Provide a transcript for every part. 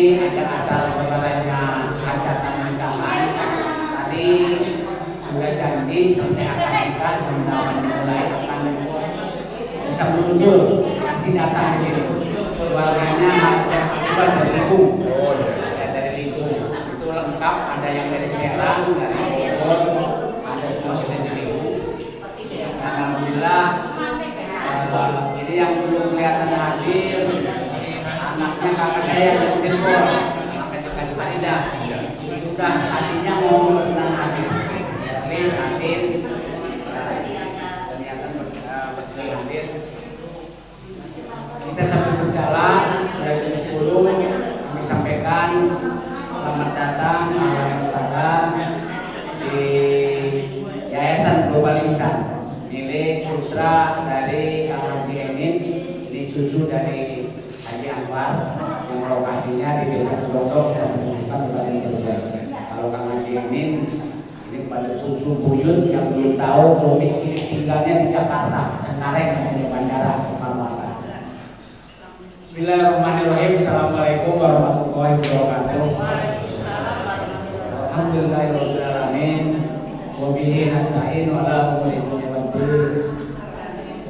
ini ada acara saudaranya hajatan nikahan. Tadi sudah janji selesai akad nikah teman-teman mulai akan bisa menuntut pasti datang di sini. Keluarganya ada dari Ligung, dari Ligung itu lengkap, ada yang dari Serang, dari Bogor, ada semua sudah dari Ligung. Alhamdulillah ini yang belum kelihatan hadir anaknya kakak saya yang Cirebon, kakak juga tidak sudah hatinya mau senang hadir, please hadir ternyata betul hadir. Kita sambil berjalan dari jam 10 kami sampaikan selamat datang salam di Yayasan Global Insan milik putra dari Haji Emin, ini cucu dari Haji Anwar yang lokasinya di Desa Cilondok dan Kabupaten Cirebon. Kalau Kang Haji Emin ini pada cucu buyut yang belum tahu domisili tinggalnya di Jakarta, Cengkareng di Bandara Soekarno-Hatta. Bismillahirrahmanirrahim. Assalamualaikum warahmatullahi wabarakatuh. Alhamdulillahirabbil alamin. Wa bihi nasta'in wa la umuri waddin.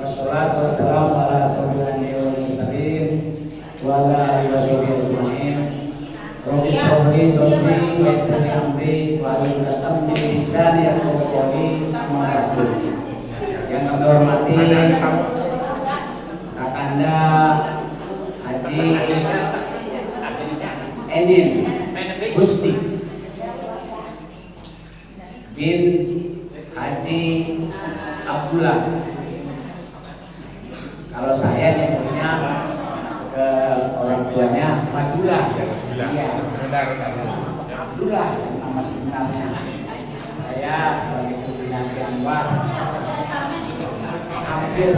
Wassalatu wassalamu ala asyrofil wal mursalin wa ala alihi washabihi ajma'in. Rabbi shrah li sadri wa yassir li amri wa hlul 'uqdatam min lisani yafqahu qawli. Yang kami hormati Kakanda Haji Emin Gusti bin Haji Abdullah. Kalau saya nyebutnya ke orang tuanya Madula. Iya, Abdullah nama sebenarnya. Saya sebagai pimpinan Anwar hampir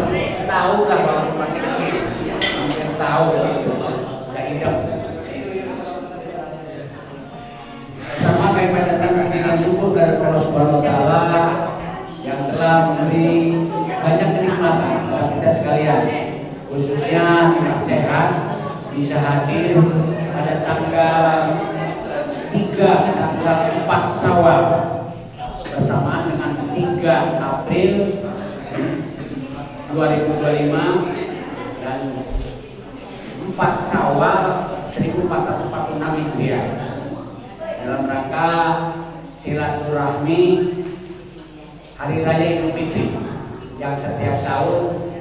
tahu lah waktu masih kecil, hampir tahu udah hidup. Pertama kami panjatkan puji dan syukur dari Allah Subhanahu Wa Taala yang telah memberi banyak kenikmatan kepada kita sekalian, khususnya nikmat sehat, bisa hadir pada tanggal 4 Syawal bersamaan dengan 3 April 2025 dan 4 Syawal 1446 Hijriah dalam rangka silaturahmi Hari Raya Idul Fitri yang setiap tahun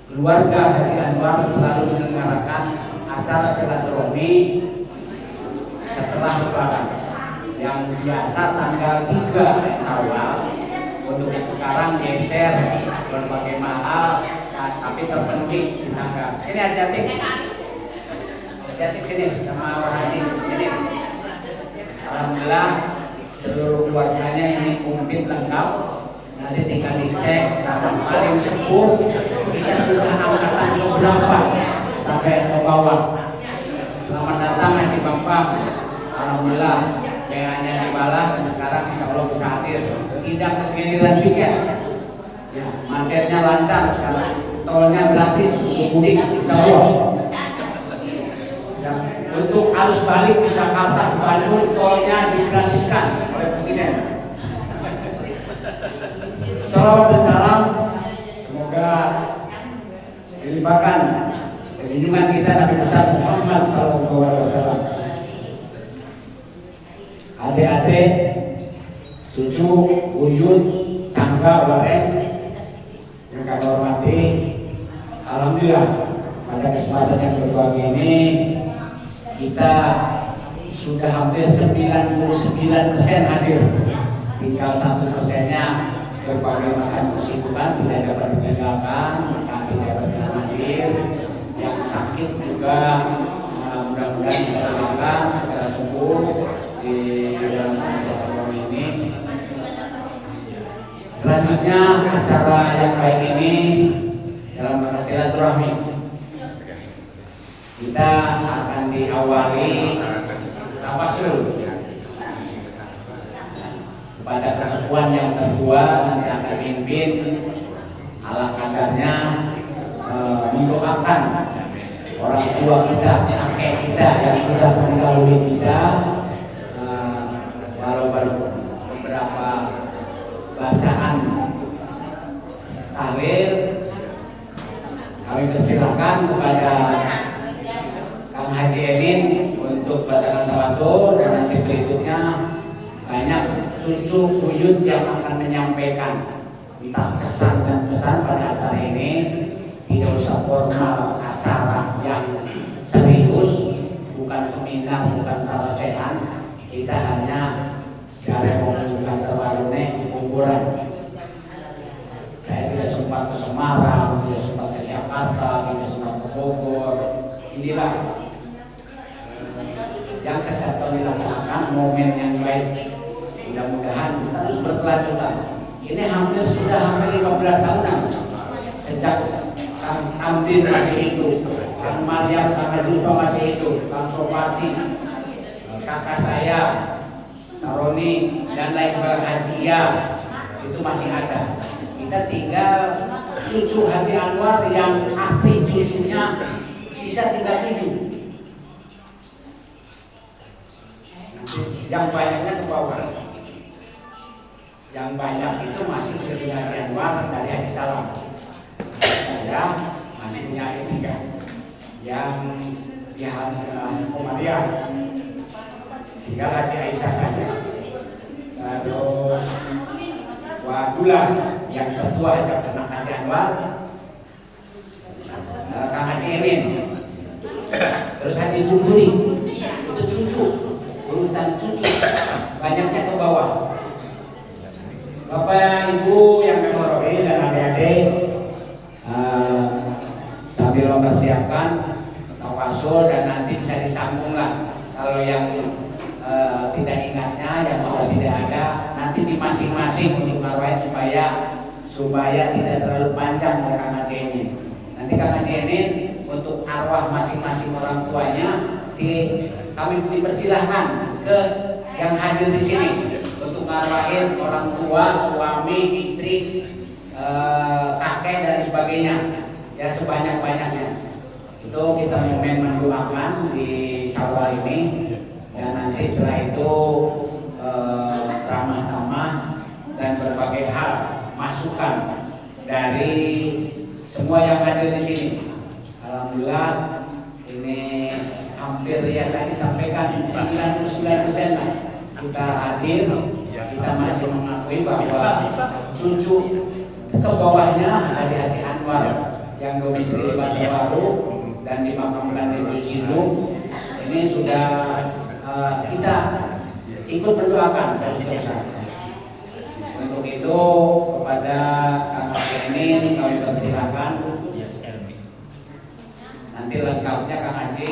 keluarga Haji Anwar selalu menyelenggarakan acara silaturahmi setelah Lebaran yang biasa tanggal 3 Syawal. Untuk yang sekarang geser berbagai mahal, tapi terpenuhi di tanggal. Sini hati-hati sini sama orang Haji sini. Alhamdulillah seluruh keluarganya ini komplit lengkap. Nanti tinggal dicek sama paling sepuh kita sudah angkatan berapa sampai ke bawah. Selamat datang Haji Bambang. Alhamdulillah PA-nya dibalas dan sekarang insya Allah bisa hadir. Tidak kegiliran tiket, ya, macetnya lancar sekarang, tolnya gratis untuk mudik insya Allah. Ya, untuk arus balik di Jakarta ke Bandung tolnya digratiskan oleh Presiden. Salawat dan salam semoga dilimpahkan junjungan kita Nabi besar Muhammad SAW. Adik-adik, cucu, buyut, tangga, wareng yang kami hormati, alhamdulillah pada kesempatan yang berbahagia ini kita sudah hampir 99% hadir, tinggal 1%-nya berbagai macam kesibukan tidak dapat ditinggalkan, tapi saya berkenan hadir. Yang sakit juga mudah-mudahan diperlukan segera sembuh di dalam masa ini. Selanjutnya acara yang baik ini dalam rangka silaturahmi kita akan diawali tawasul kepada kesepuan yang tertua nanti akan dipimpin ala kadarnya mendoakan orang tua kita, kakek kita yang sudah mendahului kita, walaupun beberapa bacaan tahlil, kami persilakan kepada Kang Haji Emin untuk bacaan tawasul, dan nanti berikutnya banyak cucu buyut yang akan menyampaikan entah kesan dan pesan pada acara ini. Tidak usah formal, acara yang serius, bukan seminar, bukan sarasehan. Kita hanya dari mengumpulkan terwarune ukuran. Saya tidak sempat ke Semarang, tidak sempat ke Jakarta, tidak sempat ke Bogor. Inilah yang setiap tahun dilaksanakan, momen yang baik. Mudah-mudahan kita terus berkelanjutan. Ini sudah hampir 15 tahunan sejak Kang Amdin masih hidup, Kang Maryam, Kang Juswa masih hidup, Kang Sopati, kakak saya, Saroni, dan lain sebagainya, Haji itu masih ada. Kita tinggal cucu Haji Anwar yang asli cucunya sisa tinggal 7. Yang banyaknya ke bawah. Yang banyak itu masih cucu Haji Anwar dari Haji Salam. Saya masih punya tiga yang Komariah, tinggal Haji Aisyah saja. Terus Wadula yang ketua anak Haji Anwar, Kang Haji Emin, terus Haji Jumhuri, itu cucu, urutan cucu, banyaknya ke bawah. Bapak Ibu yang memorohi dan adik-adik, sambil mempersiapkan tawasul, dan nanti bisa disambung lah kalau yang tidak ingatnya, yang sudah tidak ada, nanti di masing-masing untuk marwah supaya tidak terlalu panjang oleh Kang Haji ini. Nanti Kang Haji ini untuk arwah masing-masing orang tuanya kami dipersilahkan ke yang hadir di sini untuk ngarwahin orang tua, suami, istri, kakek dan sebagainya, ya sebanyak-banyaknya. Itu kita momen mendoakan di Syawal ini, dan nanti setelah itu ramah tamah dan berbagai hal masukan dari semua yang hadir di sini. Alhamdulillah ini hampir yang tadi sampaikan 99% lah kita hadir. Kita masih mengakui bahwa cucu ke bawahnya ada Haji Anwar yang domisili Batu Baru dan di Makam Belanda Yusilu. Ini sudah kita ikut mendoakan terus-terusan. Untuk itu kepada Kang Haji Emin kami persilakan. Nanti lengkapnya Kang Haji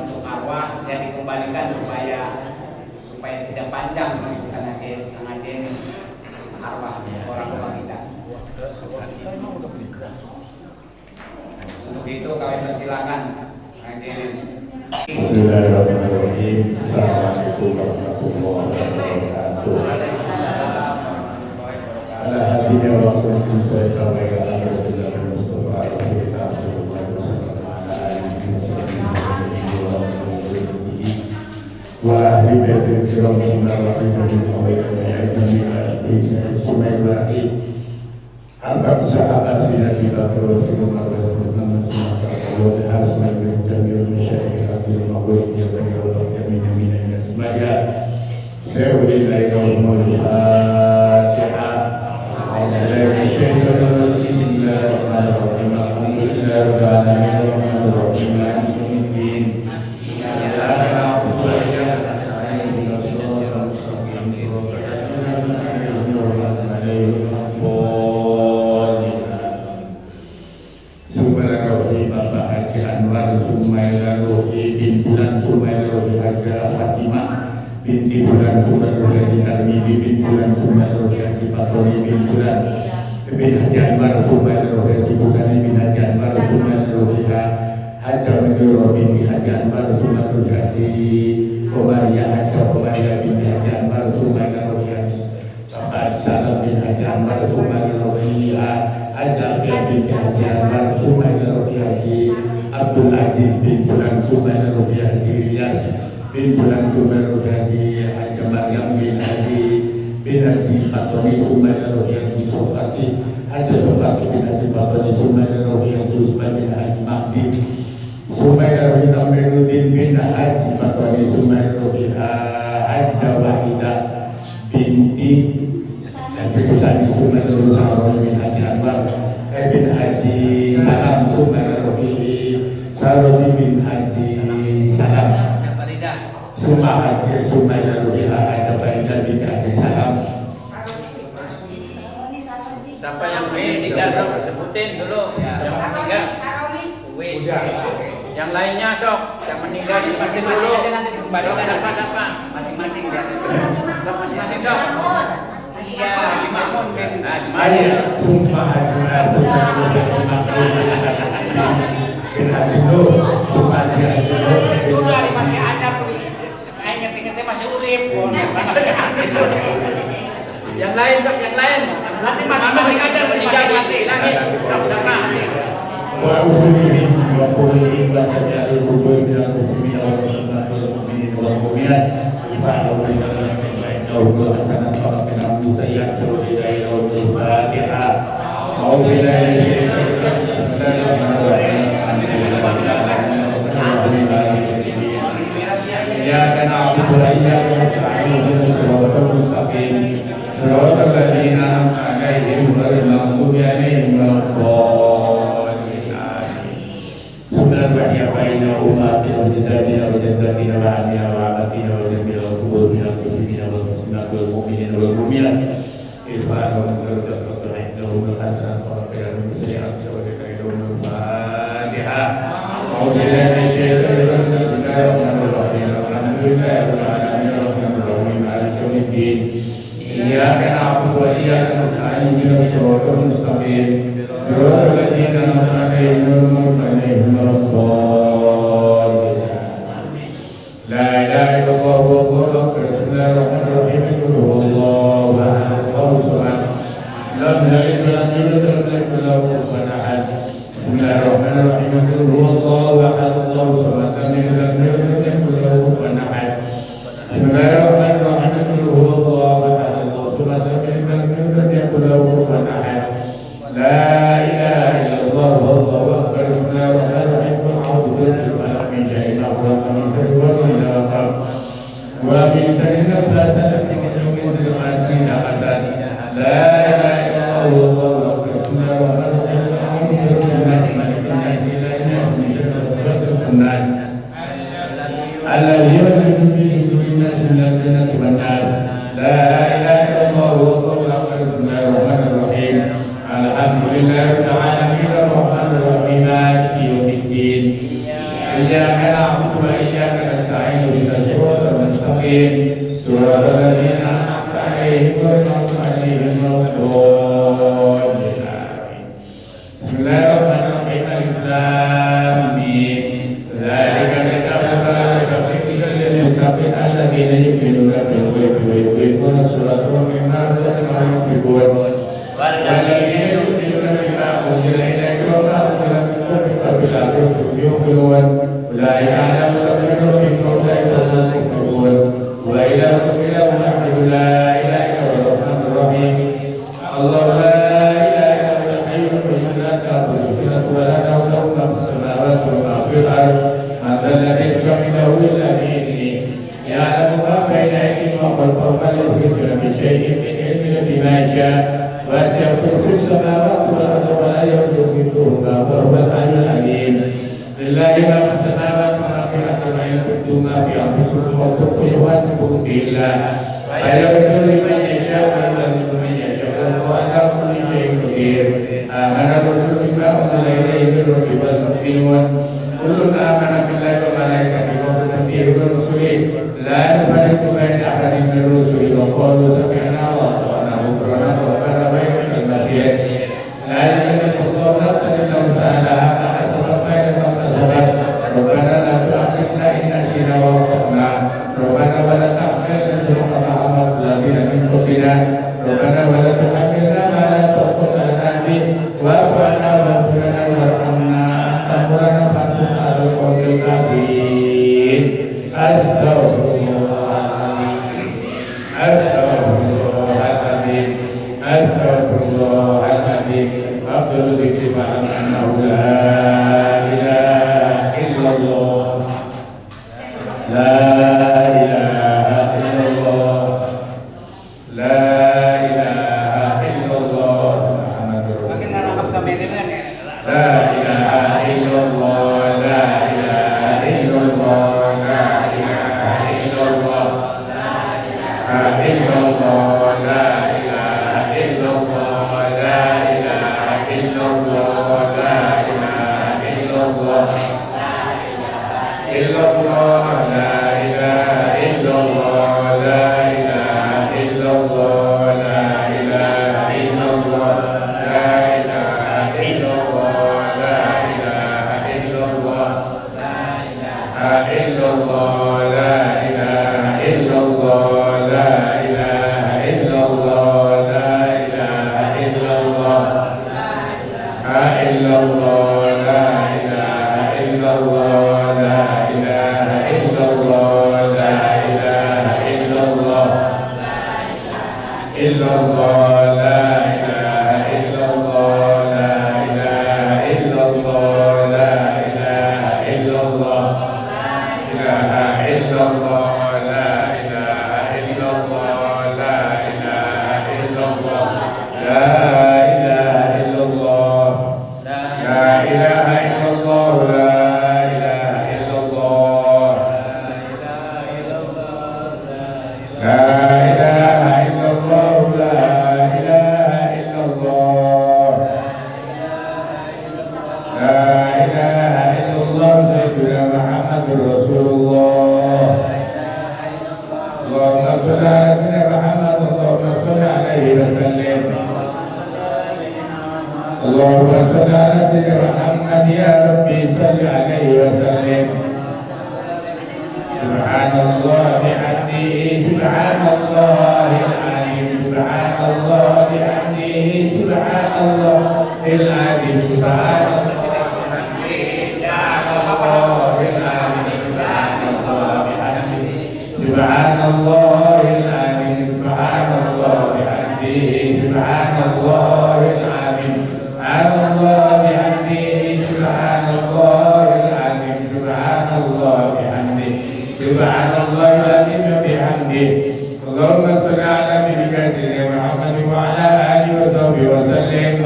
untuk arwah yang dikembalikan supaya tidak panjang karena Kang Haji ini arwah orang tua kita. Untuk itu kami persilakan Kang Haji ini. Bismillahirrahmanirrahim. Assalamualaikum warahmatullahi wabarakatuh. Ala hadina wa sallallahu alaihi wa sallam Mustafa Rasulullah sallallahu alaihi wasallam wa ahli baitul kiram sallallahu alaihi wasallam. Arba'at sahabat fi kita Rasulullah sallallahu alaihi wasallam harus memberikan masyarakat akhir makhluk yang berada di dalamnya sebagai saya berilah kaum Al-Fatihah. Bismillahirrahmanirrahim. Alhamdulillahirrahmanirrahim. Binti Fulan Sumber Rohani Tarmidi bin Fulan Sumber Rohani Patroni bin Fulan bin Haji Anwar Sumber Rohani Busani bin Haji Anwar Sumber Rohani Hajar Meduro bin Haji Anwar Sumber Rohani Komariah Hajar Komariah bin Haji Anwar Sumber Rohani Bapak Salam bin Haji Anwar Sumber Rohani Hajar bin Haji Anwar Sumber Rohani Abdul Aziz bin Fulan Sumail Ruhi Haji Ilyas bin Fulan Sumail Ruhi Haji Haji Maryam bin Haji Fatoni Sumail Ruhi Haji Sofati Haji Sofati bin Haji Fatoni Sumail Ruhi Haji Usman bin Haji Mahdi Sumail Ruhi Namiruddin bin Haji Fatoni Sumail Ruhi Haji Wahidah binti Sani Sumail Ruhi Haji bin Haji Anwar bin Haji Salam Sumail Ruhi Sarodi bin Haji Salam Haji Sumail Ruhi Haji Faridah bin Haji Salam. Siapa yang meninggal sok sebutin dulu. Yang meninggal. Wis. Yang lainnya sok. Yang meninggal disebutin dulu. Siapa? Masing-masing dia. Masing-masing sok. Iya, Haji Makmun bin Haji Sumpah Haji bin Haji Nur Sumpah Haji Nur Itu dari masih anyar tuh. Ingat-ingatnya masih urip. Yang lain sok, yang lain. Nanti masing-masing aja meninggal masih lahir. Sama-sama. Wa uslihi wa qulli wa taj'al al-qubur min al-muslimin wa al-mu'minin wal mu'minat fa'alu billahi min shaytanir hasanat wa qina musayyi'at ila al-Fatihah. A'udzu billahi minasyaitonir rajim. Iyyaka na'budu wa iyyaka nasta'in ihdinas siratal mustaqim siratal ladzina an'amta 'alaihim ghairil maghdubi 'alaihim waladdallin. Subhanallah ya baina umatina wa jaddatina wa jaddatina wa amina wa amatina wa jamil al-qubur min al-muslimina wal muslimat wal mu'minina wal mu'minat irfa'na wa darajat wa ta'inahum al-hasanat wa qina musayyi'at wa qina al-Fatihah. A'udzu billahi minasyaitonir rajim. Bismillahirrahmanirrahim. Alhamdulillahirabbil alamin arrahmanir rahim maliki yaumiddin. Iyyaka na'budu wa iyyaka nasta'in ihdinas siratal mustaqim siratal ladzina an'amta 'alaihim ghairil maghdubi 'alaihim. La ilaha illallah wallahu akbar. Bismillahirrahmanirrahim. Qul huwallahu ahad. Allahu samad. Lam yalid wa lam yulad wa lam yakul lahu kufuwan ahad. Bismillahirrahmanirrahim. Qul huwallahu ahad. Allahu samad. Lam yalid wa lam yulad wa lam yakul lahu kufuwan ahad. Bismillahirrahmanirrahim. Qul huwallahu ahad. Allahu samad. Lam yalid wa lam yulad wa lam yakul lahu kufuwan ahad. La ilaha illallah wallahu akbar. Bismillahirrahmanirrahim. Qul a'udzu birabbil falaq min syarri ma khalaq wa min sharri ghasiqin idza waqab wa min sharri naffathati fil 'uqad wa min sharri hasidin idza hasad. La ilaha illallah wallahu akbar. Bismillahirrahmanirrahim. A'udzu birabbil nas malikin nas ilahin nas min sharri waswasil nas alladzi yuwaswisu fi sudurin nas minal jinnati wan nas. La ilaha illallah wallahu akbar. Bismillahirrahmanirrahim. Alhamdulillahirabbil alamin arrahmanir rahim maliki yaumiddin. Iyyaka na'budu wa iyyaka nasta'in ihdinas siratal mustaqim siratal ladzina an'amta 'alaihim ghairil maghdubi 'alaihim waladdallin. Bismillahirrahmanirrahim. Alif lam mim. Dzalika kitabun la raiba fihi hudal lil muttaqin alladzina yu'minuna bil ghaibi wa yuqimuna as-salata wa mimma razaqnahum yunfiqun. والذين يؤمنون بما أنزل إليك وما أنزل من قبلك وبالآخرة هم يوقنون أولئك على هدى من ربهم وأولئك هم المفلحون. وإلهكم إله واحد لا إله إلا هو الرحمن الرحيم. الله لا إله إلا هو الحي القيوم لا تأخذه سنة ولا نوم له ما في السماوات وما في الأرض. من ذا الذي يشفع عنده إلا بإذنه يعلم ما بين أيديهم وخلفهم ولا يحيطون بشيء من علمه بما يشاء. وسع كرسي السماوات والأرض ولا يؤوده حفظهما وهو العلي العليم. لله ما في السماوات وما في الأرض وإن تبدوا ما في أنفسكم أو تخفوه يحاسبكم به الله فيغفر لمن يشاء ويعذب من يشاء وهو على كل شيء قدير. آمن الرسول بما أنزل إليه من ربه والمؤمنون كل آمن بالله وملائكته وكتبه ورسله لا نفرق بين أحد من رسله وقالوا سمعنا وأطعنا غفرانك ربنا وإليك المصير. لا يكلف الله نفسا إلا وسعها ما كسبت وإلى ما كسبت. ربنا لا تؤاخذنا إن نسينا وأخطأنا ربنا ولا تحملنا ذنوبا كما حملت الذين من قبلنا ربنا Astagfirullahaladzim. Abdul Dzikri Ma'am annahu la ilaha illallah. La ilaha illallah. La ilaha illallah. Muhammadur Rasulullah. La ilaha illallah. La ilaha illallah. La ilaha illallah. La ilaha illallah. La ilaha illallah. La ilaha illallah. La ilaha illallah. Illallah. La ilaha illallah. La ilaha illallah. La ilaha illallah. La ilaha illallah. La ilaha illallah. La ilaha illallah. La ilaha illallah. La ilaha illallah. La ilaha illallah. La illallah. La ilaha illallah. La ilaha illallah. La ilaha illallah. Illallah. La ilaha illallah. La ilaha illallah. La ilaha illallah. Ilaha illallah. La ilaha illallah. La ilaha illallah. La ilaha illallah. La ilaha illallah. La ilaha illallah. La ilaha illallah. La ilaha illallah. La ilaha illallah. Sayyidina Muhammadur Rasulullah. Allahumma shalli ala sayyidina Muhammad. Allahumma shalli alaihi wa sallim. Allahumma shalli ala sayyidina Muhammad. Ya Rabbi salli alaihi wa sallim. Subhanallah bihamdihi. Subhanallahil azim. Subhanallah bihamdihi. Subhanallahil azim. Subhanallah bihamdihi. Subhanallahil azim. Subhanallahil azim. Subhanallah bihamdihi. Subhanallahil azim. Subhanallah bihamdihi. Subhanallahil azim. Subhanallah bihamdihi. Subhanallahil azim wa bihamdihi. Allahumma shalli ala nabiyyika sayyidina Muhammad wa ala alihi wa sahbihi wa sallim.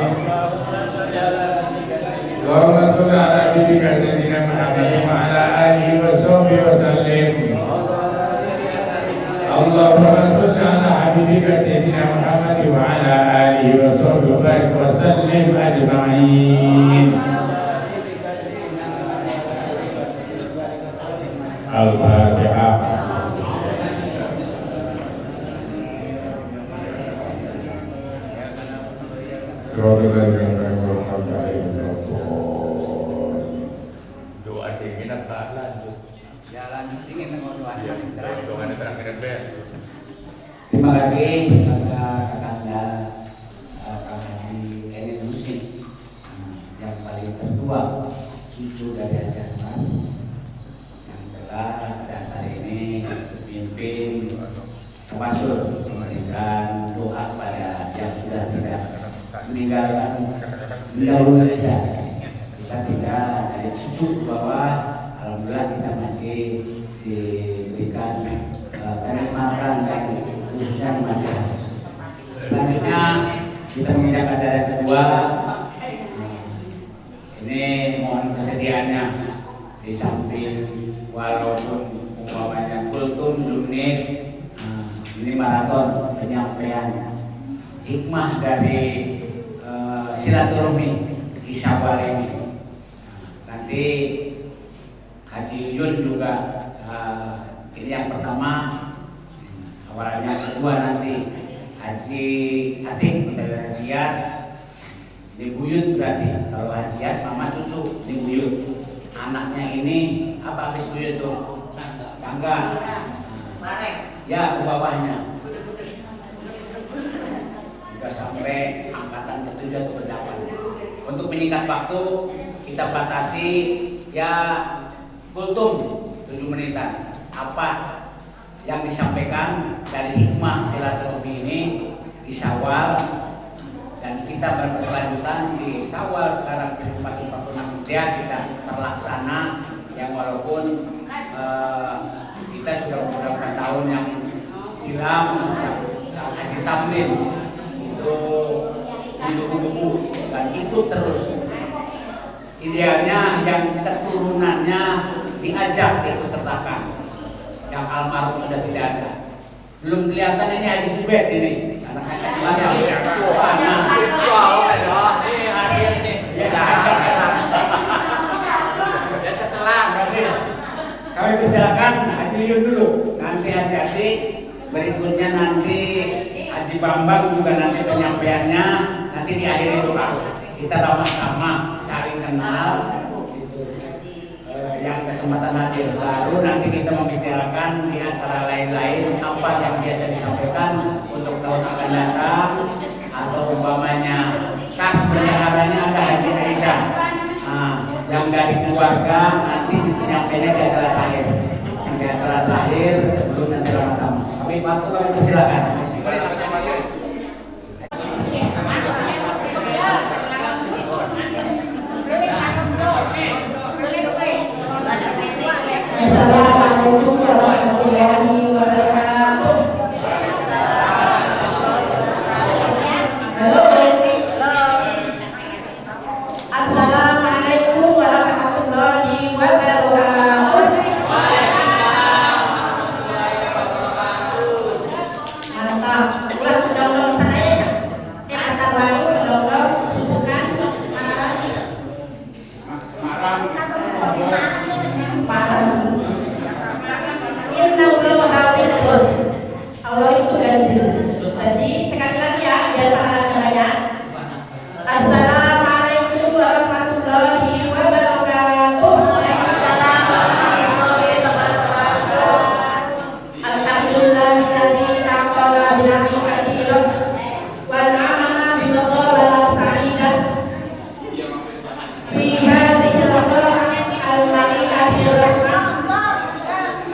Allahumma shalli ala nabiyyika sayyidina Muhammad wa ala alihi wa sahbihi wa sallim. Allahumma shalli ala habibika sayyidina Muhammad wa ala alihi wa sahbihi wa barik wa sallim ajma'in. Al-Fatihah. Doa dingin apa lanjut? Ya lanjut dingin dengan doa. Doa terakhir ber. Terima kasih kepada kakanda Kak Haji Eni Muslim yang paling tertua, cucu dari Haji Ahmad, yang telah pada saat ini memimpin tawasul memberikan doa pada yang sudah tidak meninggalkan beliau saja. Kita tidak ada cucu bahwa alhamdulillah kita masih diberikan kenikmatan dan khususnya di masyarakat. Selanjutnya kita menginjak acara kedua. Ini mohon kesediaannya di samping walaupun umpamanya kultum menit, ini maraton penyampaian hikmah dari silaturahmi Isawal ini. Nanti Haji Yun juga ini yang pertama, awalnya kedua nanti Haji Atik dari Haji Yas, ini buyut berarti. Kalau Haji Yas mama cucu, ini buyut. Anaknya ini apa habis buyut tuh? Tangga. Ya, bawahnya. Juga sampai angkatan ketujuh atau ke-8. Untuk menyingkat waktu, kita batasi ya kultum 7 menitan. Apa yang disampaikan dari hikmah silaturahmi ini di Syawal kita berkelanjutan di Syawal sekarang 1446 Hijriah kita terlaksana, yang walaupun kita sudah beberapa tahun yang silam haji tamrin itu di buku-buku, dan itu terus idealnya yang keturunannya diajak ikut sertakan, yang almarhum sudah tidak ada. Belum kelihatan ini Haji Jubed ini. Anak-anak Ini hadir nih. Ya setelah kami persilakan Haji Yun dulu. Nanti hati-hati, berikutnya nanti Haji Bambang juga nanti penyampaiannya nanti diakhiri doa. Kita sama-sama saling kenal. Yang kesempatan hadir, baru nanti kita membicarakan di acara lain-lain apa yang biasa disampaikan untuk tahun akan datang, atau umpamanya kas perjalanannya ada Haji Aisyah, yang dari keluarga nanti penyampaiannya di acara terakhir sebelum nanti Ramadan. Kami bantu, kami persilakan. Assalamualaikum warahmatullahi wabarakatuh. Halo. Assalamualaikum warahmatullahi wabarakatuh. Mantap. Ulang dong sana ya. Kata baru dong susukan mana lagi? Semarang. Allah itu ganjil. Jadi sekali lagi ya, biar banyak. Assalamualaikum warahmatullahi wabarakatuh. Alhamdulillahilladzi taqabbala binabi hadiran wa na'amana billahi sa'idan fi hadhihi al-malikati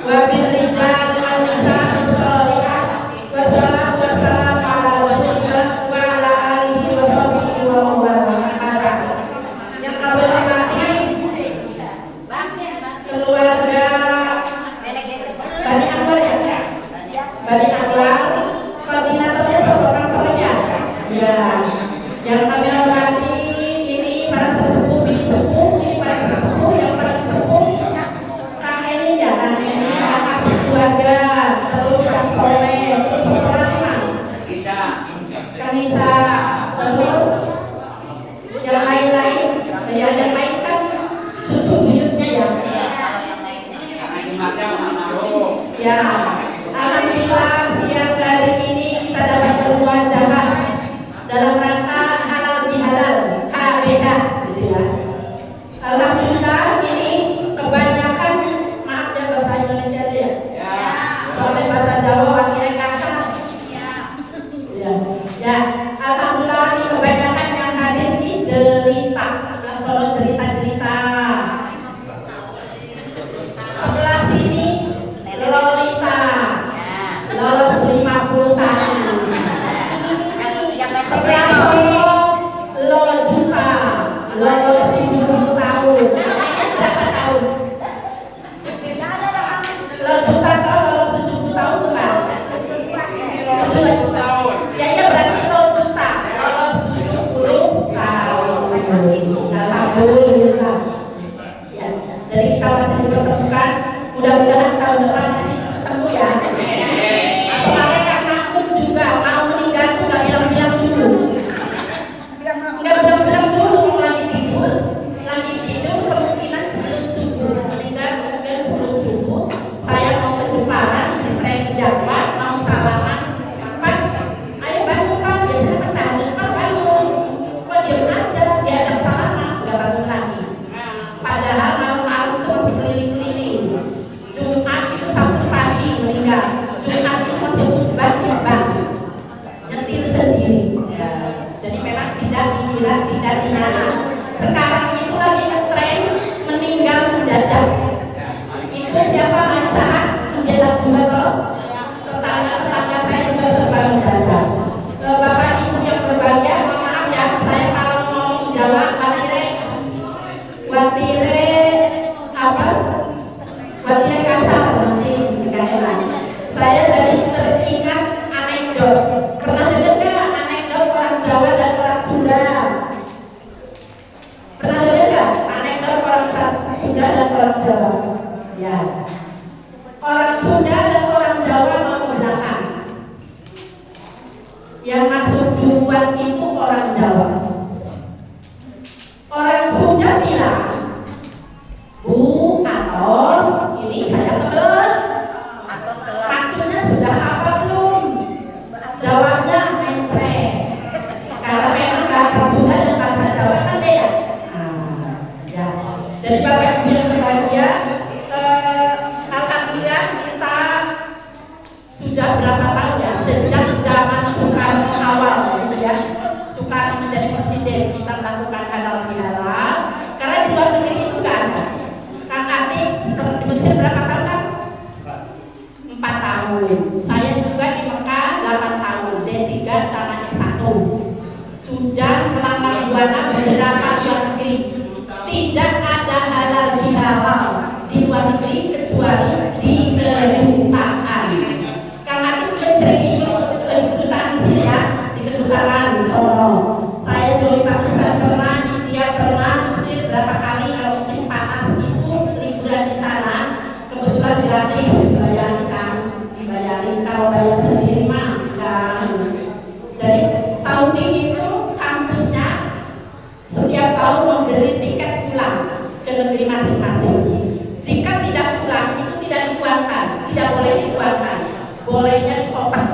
wa bil rijal wal nisa'i shalihat wa salatu wassalamu ala rasulillah wa ala alihi wa sahbihi wa man yang kami hormati keluarga Bani Anwar ya, Bani Anwar koordinatornya seorang solehah ya, yang kami hormati ini para sesepuh, bini sepuh, ini para sesepuh yang paling sepuh Kang Eni ya, Kang Eni anak sekeluarga, terus Kang Soleh, terus orang Kanisa, terus yang lain-lain, yang lain kan cucu buyutnya ya. Ya, alhamdulillah siang hari ini kita dapat bermuajabah dalam rangka halal bihalal HBH, gitu ya. Alhamdulillah ini kebanyakan, maaf ya bahasa Indonesia aja ya. Soalnya bahasa Jawa akhirnya kasar. Ya, alhamdulillah ini kebanyakan yang hadir di cerita, sebelah Solo cerita-cerita. Sebelah sini Lolita, lolos 50 tahun. Sebelah Solo Lolo Juta, lolos 70 tahun. Berapa tahun? Lolo Juta tahun lolos 70 tahun bukan? 70 tahun. Ya berarti Lolo Juta lolos 70 tahun. Alhamdulillah. Ya, jadi kita masih dipertemukan. Mudah-mudahan tahun depan masih ketemu ya. Soalnya Kak Makmum juga mau meninggal tuh gak bilang-bilang dulu. Nggak bilang-bilang dulu, lagi tidur kemungkinan sebelum subuh. Meninggal kemungkinan sebelum subuh. Saya mau ke Jepara, isi tren Jawa, mau salaman. Pak, ayo bangun Pak, biasanya petahajud Pak bangun. Kok diem aja, diajak salaman, nggak bangun lagi. Padahal malam-malam tuh masih keliling-keliling. Jumat itu Sabtu pagi meninggal. Jumat itu masih khutbah di bank, nyetir sendiri. Ya, jadi memang tidak dikira, tidak dinyala. Sekarang itu lagi ngetren meninggal mendadak. Itu siapa manfaat mendadak juga loh. Tetangga saya juga serba mendadak. Bapak Ibu yang berbahagia, mohon maaf ya. orang Jawa. Orang Sunda bilang, Bu, atos, ini saya kebelet. Maksudnya sudah apa belum? Jawabnya mencret. Karena memang bahasa Sunda dan bahasa Jawa kan beda. Ya. Jadi Bapak Ibu yang berbahagia, alhamdulillah kita sudah berapa tahun ya, sejak zaman Soekarno awal ya, Soekarno menjadi presiden, kita melakukan halal bihalal. Karena di luar negeri itu nggak ada. Kang Atik seperti di Mesir berapa tahun kan? 4 tahun. Saya juga di Mekah 8 tahun, D3 sama S1. Sudah melamar buana beberapa luar negeri. Tidak ada halal bihalal di luar negeri kecuali di kedutaan. Karena itu sering ikut kedutaan sini ya, di kedutaan Solo. Saya juga Pakistan pernah, India pernah, Mesir berapa kali. Kalau musim panas itu liburan di sana kebetulan gratis, dibayarin kalau bayar sendiri mah kan. Jadi Saudi itu kampusnya setiap tahun memberi tiket pulang ke negeri masing-masing. Jika tidak pulang itu tidak dikeluarkan, tidak boleh dikeluarkan, bolehnya dioper.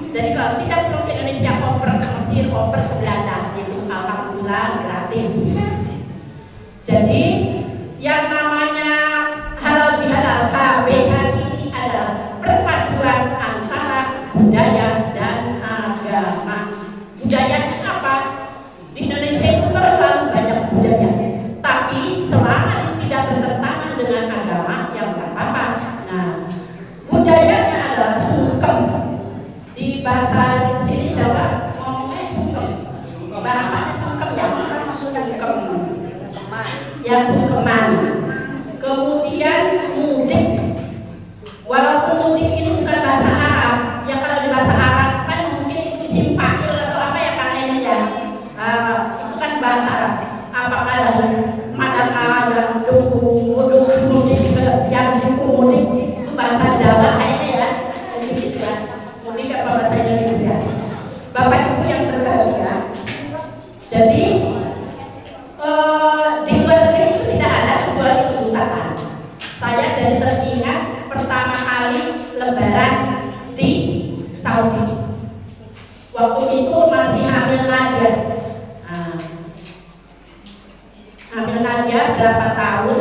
Jadi kalau tidak pulang ke Indonesia, oper ke Mesir, oper ke Belanda, itu alhamdulillah gratis. Jadi yang namanya halal bihalal HBH ini adalah perpaduan antara budaya dan agama. Budayanya apa? Di Indonesia itu terlalu banyak budaya, tapi selama ini tidak bertentangan dengan agama, yang nggak apa-apa. Nah, budayanya adalah sungkem. Di bahasa sini Jawa ngomongnya sungkem, bahasanya sungkem ya, sungkem, ya sungkeman. Kemudian mudik, walaupun mudik itu bukan bahasa Arab, ya kalau di bahasa Arab kan mungkin itu isim fa'il atau apa ya kayaknya ya. Itu kan bahasa Arab. Apakah dari madaka yang dukung mudik yang dukung mudik itu bahasa Jawa kayaknya ya. Jadi gitu ya. Mudik apa bahasa Indonesia? Bapak Ibu yang berbahagia. Jadi di luar negeri itu tidak ada kecuali kedutaan. Saya jadi teringat pertama kali Lebaran di Saudi. Waktu itu masih hamil Nadia. Hamil Nadia berapa tahun?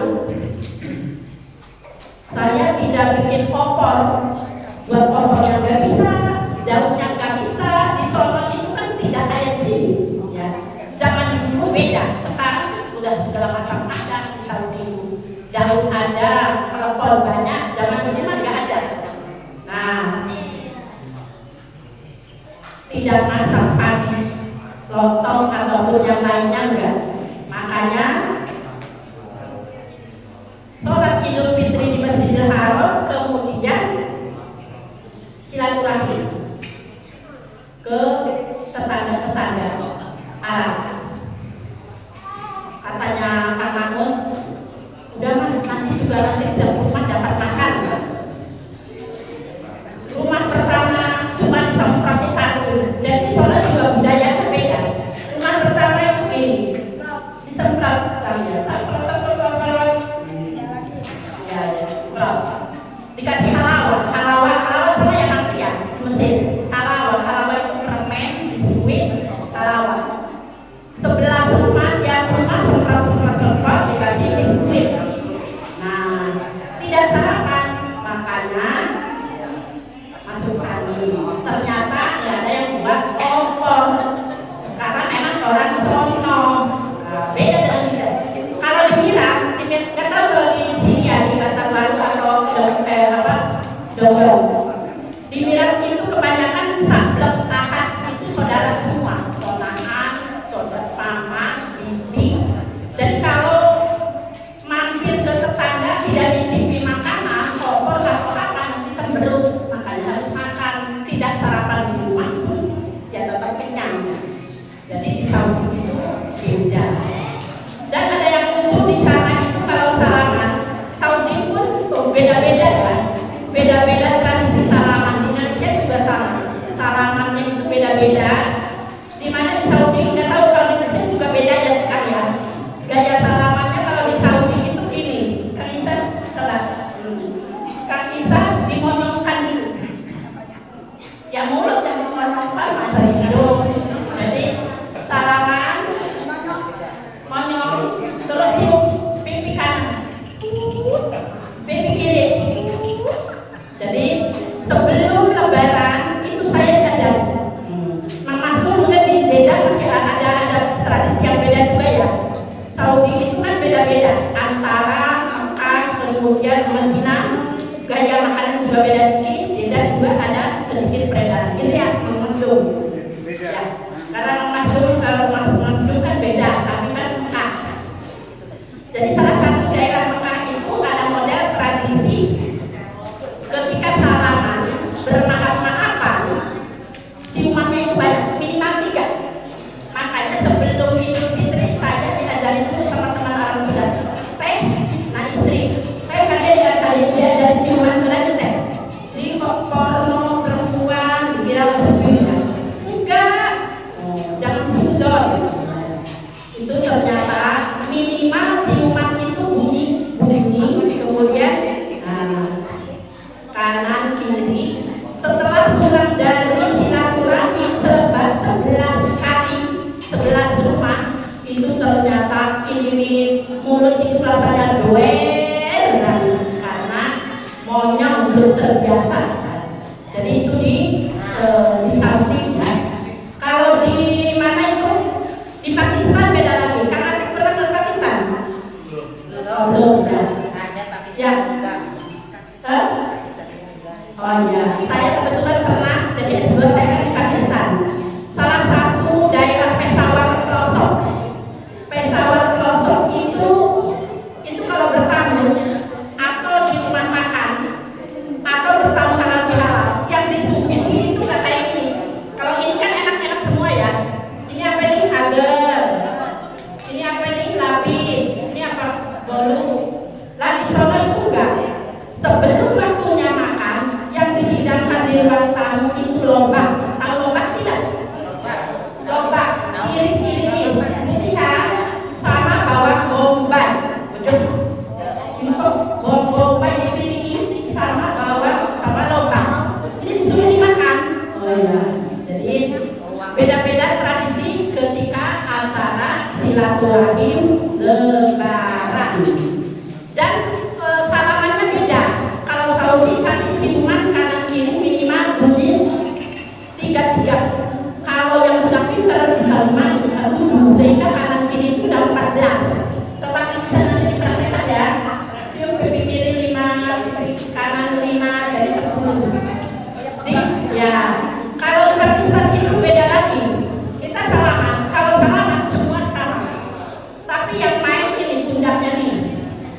Saya tidak bikin opor. Buat opornya nggak bisa, daunnya nggak bisa. Di Solo itu kan tidak kayak di sini. Ya. Zaman dulu beda. Sekarang sudah segala macam ada di Saudi. Daun ada, telepon banyak. Zaman dulu mah nggak ada. Nah, tidak masak pagi, lontong ataupun yang lainnya enggak. Makanya sholat Idul Fitri di Masjidil Haram, kemudian silaturahmi ke tetangga-tetangga Arab. Katanya Kang Mahmud, udah mah nanti juga setiap rumah dapat makan. Rumah pertama cuma disemprot parfum. Jadi soalnya juga budayanya beda. Rumah pertama itu ini disemprot ya, semprot. Dikasih halawah sama yang nanti ya di Mesir. Halawah itu permen, biskuit, halawah. 11 rumah yang rumah semprot dikasih biskuit. Nah, tidak sarapan, makanya masuk angin. Ternyata ya ada yang buat opor karena memang orang sono. Beda dengan kita. Kalau di Milan, nggak tahu kalau di sini ya di Batangaru atau Dongdong. Di Milan itu kebanyakan sablek akad itu saudara semua, ponakan, saudara paman, bibi. Jadi kalau mampir ke tetangga tidak dicicipi makanan, opor atau apa nanti cemberut. Makanya harus makan, tidak sarapan di rumah pun ya tetap kenyang. Jadi di Saudi itu beda. Dan ada yang lucu di sana itu kalau salaman, Saudi pun beda-beda kan, beda-beda tradisi salaman. Di Indonesia juga sama, salamannya itu beda-beda. Di mana di Saudi juga beda dikit, jidat juga ada sedikit perbedaan. Ini ya mushroom. Ya, karena mushroom kalau mushroom kan beda, tapi kan Mekah. Jadi salah satu daerah Mekah itu ada model tradisi ketika salaman bermaaf-maafan, ciumannya itu banyak, minimal 3. Makanya sebelum Idul Fitri saya diajarin dulu sama teman Arab Saudari. Teh, nah istri, teh kan diajarin ciuman lagi teh. Di porno perempuan dikira lesbi kan? Enggak, jangan sudon. Itu ternyata minimal ciuman itu bunyi, kemudian kanan kiri. Setelah pulang dari silaturahmi 11 kali, 11 rumah, itu ternyata ini mulut itu rasanya doer karena maunya belum terbiasa. Jadi itu di samping ya. Kalau di mana itu di Pakistan beda lagi. Karena pernah ke Pakistan? Belum. Ya. Oh iya, saya kebetulan pernah jadi S2 saya di Pakistan. Salah satu daerah Peshawar pelosok. Peshawar pelosok itu kalau bertamu atau di rumah makan atau bertamu halal bihalal yang disuguhi itu nggak kayak ini. Kalau ini kan enak-enak semua ya. Ini apa ini? Agar. Ini apa ini? Lapis. Ini apa? Bolu. Lah di sono itu enggak. Sebelum waktunya makan, yang dihidangkan di ruang tamu itu lobak. Tahu lobak tidak? Lobak, iris-iris, putihan, sama bawang bombay. Betul? Itu bombay dipilih sama bawang sama lobak. Ini disuruh dimakan. Oh iya. Jadi beda-beda tradisi ketika acara silaturahim Lebaran. Dan salamannya beda. Kalau Saudi kan ciuman kanan kiri minimal bunyi 3-3. Kalau yang sudah pintar bisa 5, bisa 7, sehingga kanan kiri itu udah 14. Coba bisa nanti diperhatikan ya. Cium pipi kiri 5, cium kanan 5, jadi 10. Ya. Kalau di Pakistan itu beda lagi. Kita salaman. Kalau salaman semua sama. Tapi yang main ini pundaknya nih.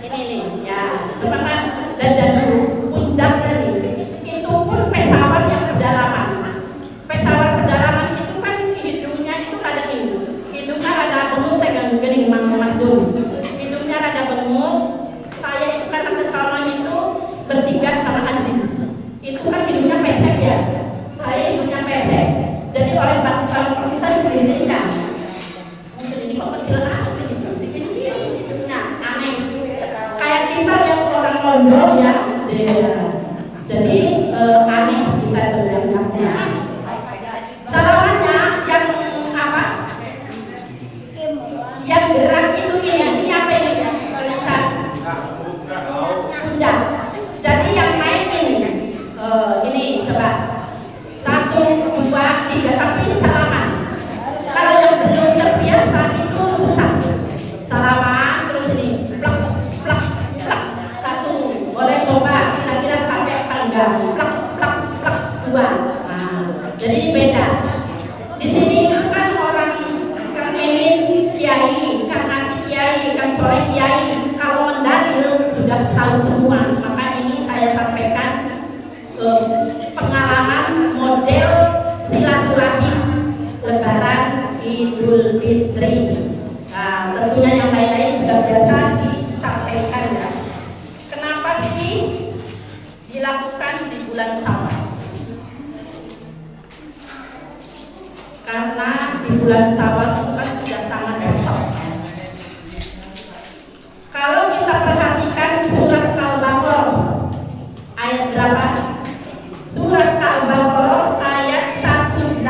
Ini nih, ya. Coba kan belajar dulu pundaknya nih. Itu pun pesawat yang pedalaman. Pesawat pedalaman itu kan hidungnya itu rada ini. Hidungnya rada benguk, tegang gini Mas Dul. Hidungnya rada benguk. Saya itu karena kesalahan itu bertiga sama Aziz. Itu kan hidungnya pesek ya. Saya hidungnya pesek. Jadi oleh Pak Ustaz diberikan. Mungkin ini kok kecil amat ini. Hidungnya aneh. Kayak kita yang orang Londo ya. Jadi aneh kita terlihatnya. Salamannya yang apa? Yang gerak itu ini apa ini? Tulisan pundak. Jadi yang main ini coba 1, 2, 3, tapi ini salaman. Kalau yang belum terbiasa itu susah. Salaman terus ini plak plak plak 1. Boleh coba kira-kira sampai apa enggak? Plak plak plak 2. Nah, jadi ini beda. Di sini kan orang Kang Emin kiai, Kang Ati kiai, Kang Soleh kiai. Kalau mendalil sudah tahu semua. Maka ini saya sampaikan pengalaman model silaturahim Lebaran Idul Fitri. Nah, tentunya yang lain-lain sudah biasa disampaikan ya. Kenapa sih dilakukan di bulan Syawal? Karena di bulan Syawal itu kan sudah sangat cocok. Kalau kita perhatikan surat Al-Baqarah ayat berapa? Surat Al-Baqarah ayat 185,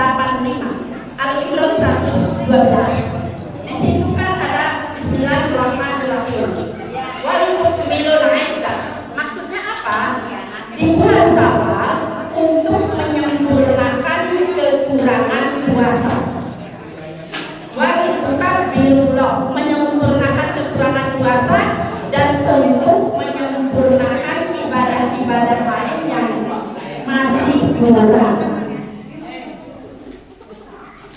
Al-Imran 112. Di situ kan ada Bismillahirrahmanirrahim. Walitukmilul iddah. Maksudnya apa? Di bulan Syawal untuk menyempurnakan kekurangan puasa. Walitukabirullah, menyempurnakan kekurangan puasa dan untuk menyempurnakan ibadah-ibadah lain yang kurang.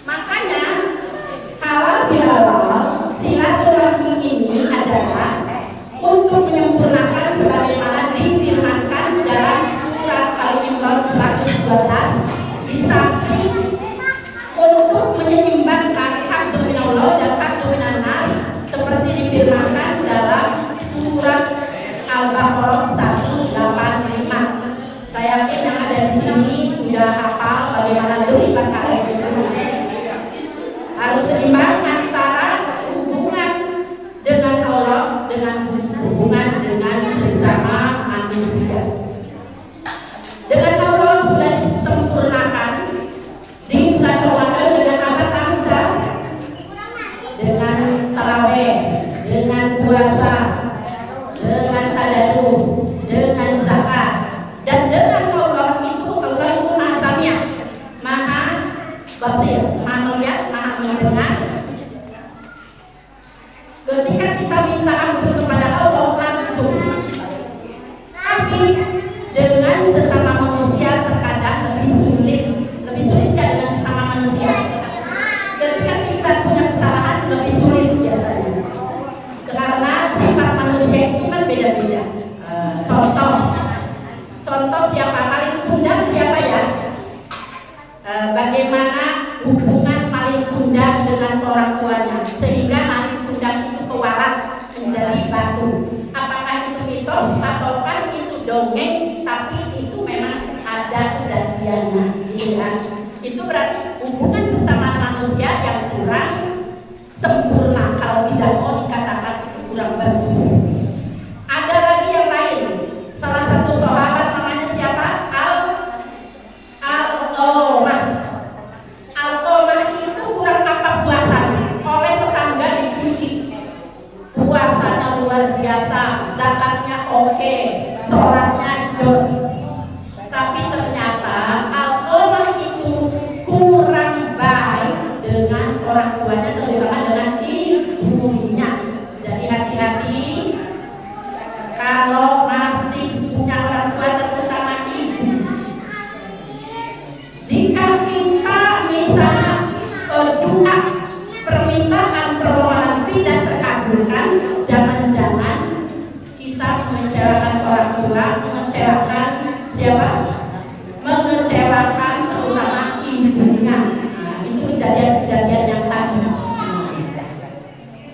Makanya halal bihalal silaturahmi ini adalah untuk menyempurnakan sebagaimana difirmankan dalam surat Al-Imran 112 di samping untuk menyeimbangkan hak Allah dan hak nas seperti difirmankan dalam surat Al-Baqarah 185. Saya yakin yang ada di sini sudah hafal bagaimana dilipat ayat itu. Harus seimbang antara hubungan dengan Allah dengan hubungan dengan sesama manusia. Dengan Allah sudah disempurnakan di bulan Ramadan dengan apa Hamzah? Dengan tarawih, dengan puasa, dengan tadarus, dengan zakat, dan dengan Allah itu Maha Sami', Maha Basir, Maha melihat, Maha mendengar. Ketika kita minta ampun kepada Allah langsung, tapi dengan sesama manusia terkadang lebih sulit dengan sesama manusia. Ketika kita punya kesalahan lebih sulit biasanya, karena sifat manusia itu kan beda-beda. Contoh siapa paling kundang siapa ya? Bagaimana hubungan paling kundang dengan orang tuanya sehingga paling kundang itu kewarat menjadi batu. Apakah itu mitos ataukah itu dongeng? Tapi itu memang ada kejadiannya, gitu kan? Itu berarti hubungan sesama manusia yang kurang sempurna, kalau tidak mau dikatakan itu kurang bagus. Ada lagi yang lain. Salah satu sahabat namanya siapa? Al-Qamah itu kurang apa puasanya? Oleh tetangga dipuji. Puasanya luar biasa, zakatnya oke, sholatnya jos. Tapi ternyata Al-Qamah itu kurang baik dengan orang tuanya, terutama dengan ibunya. Jadi hati-hati kalau masih punya orang tua, terutama ibu. Jika kita misalnya doa permintaan permohonan tidak terkabulkan, jangan-jangan kita mengecewakan orang tua, mengecewakan siapa? Mengecewakan terutama ibunya. Nah, itu kejadian-kejadian yang tadi.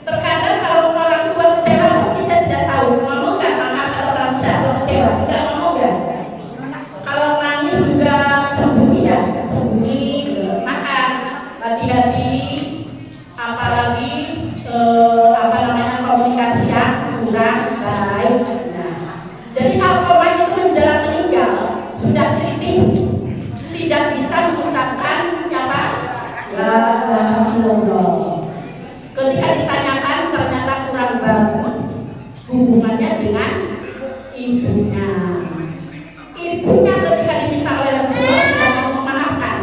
Terkadang kalau orang tua kecewa, kita tidak tahu ngomong nggak, maaf kalau orang kecewa, nggak ngomong nggak. Kalau nangis juga sembunyi ya, sembunyi, makan, hati-hati, apalagi komunikasi yang kurang baik. Nah, jadi Al-Qamah itu menjelang meninggal sudah kritis, tidak bisa mengucapkan apa? La ilaha illallah. Ketika ditanyakan ternyata kurang bagus hubungannya dengan ibunya. Ibunya ketika diminta oleh Rasulullah tidak mau memaafkan,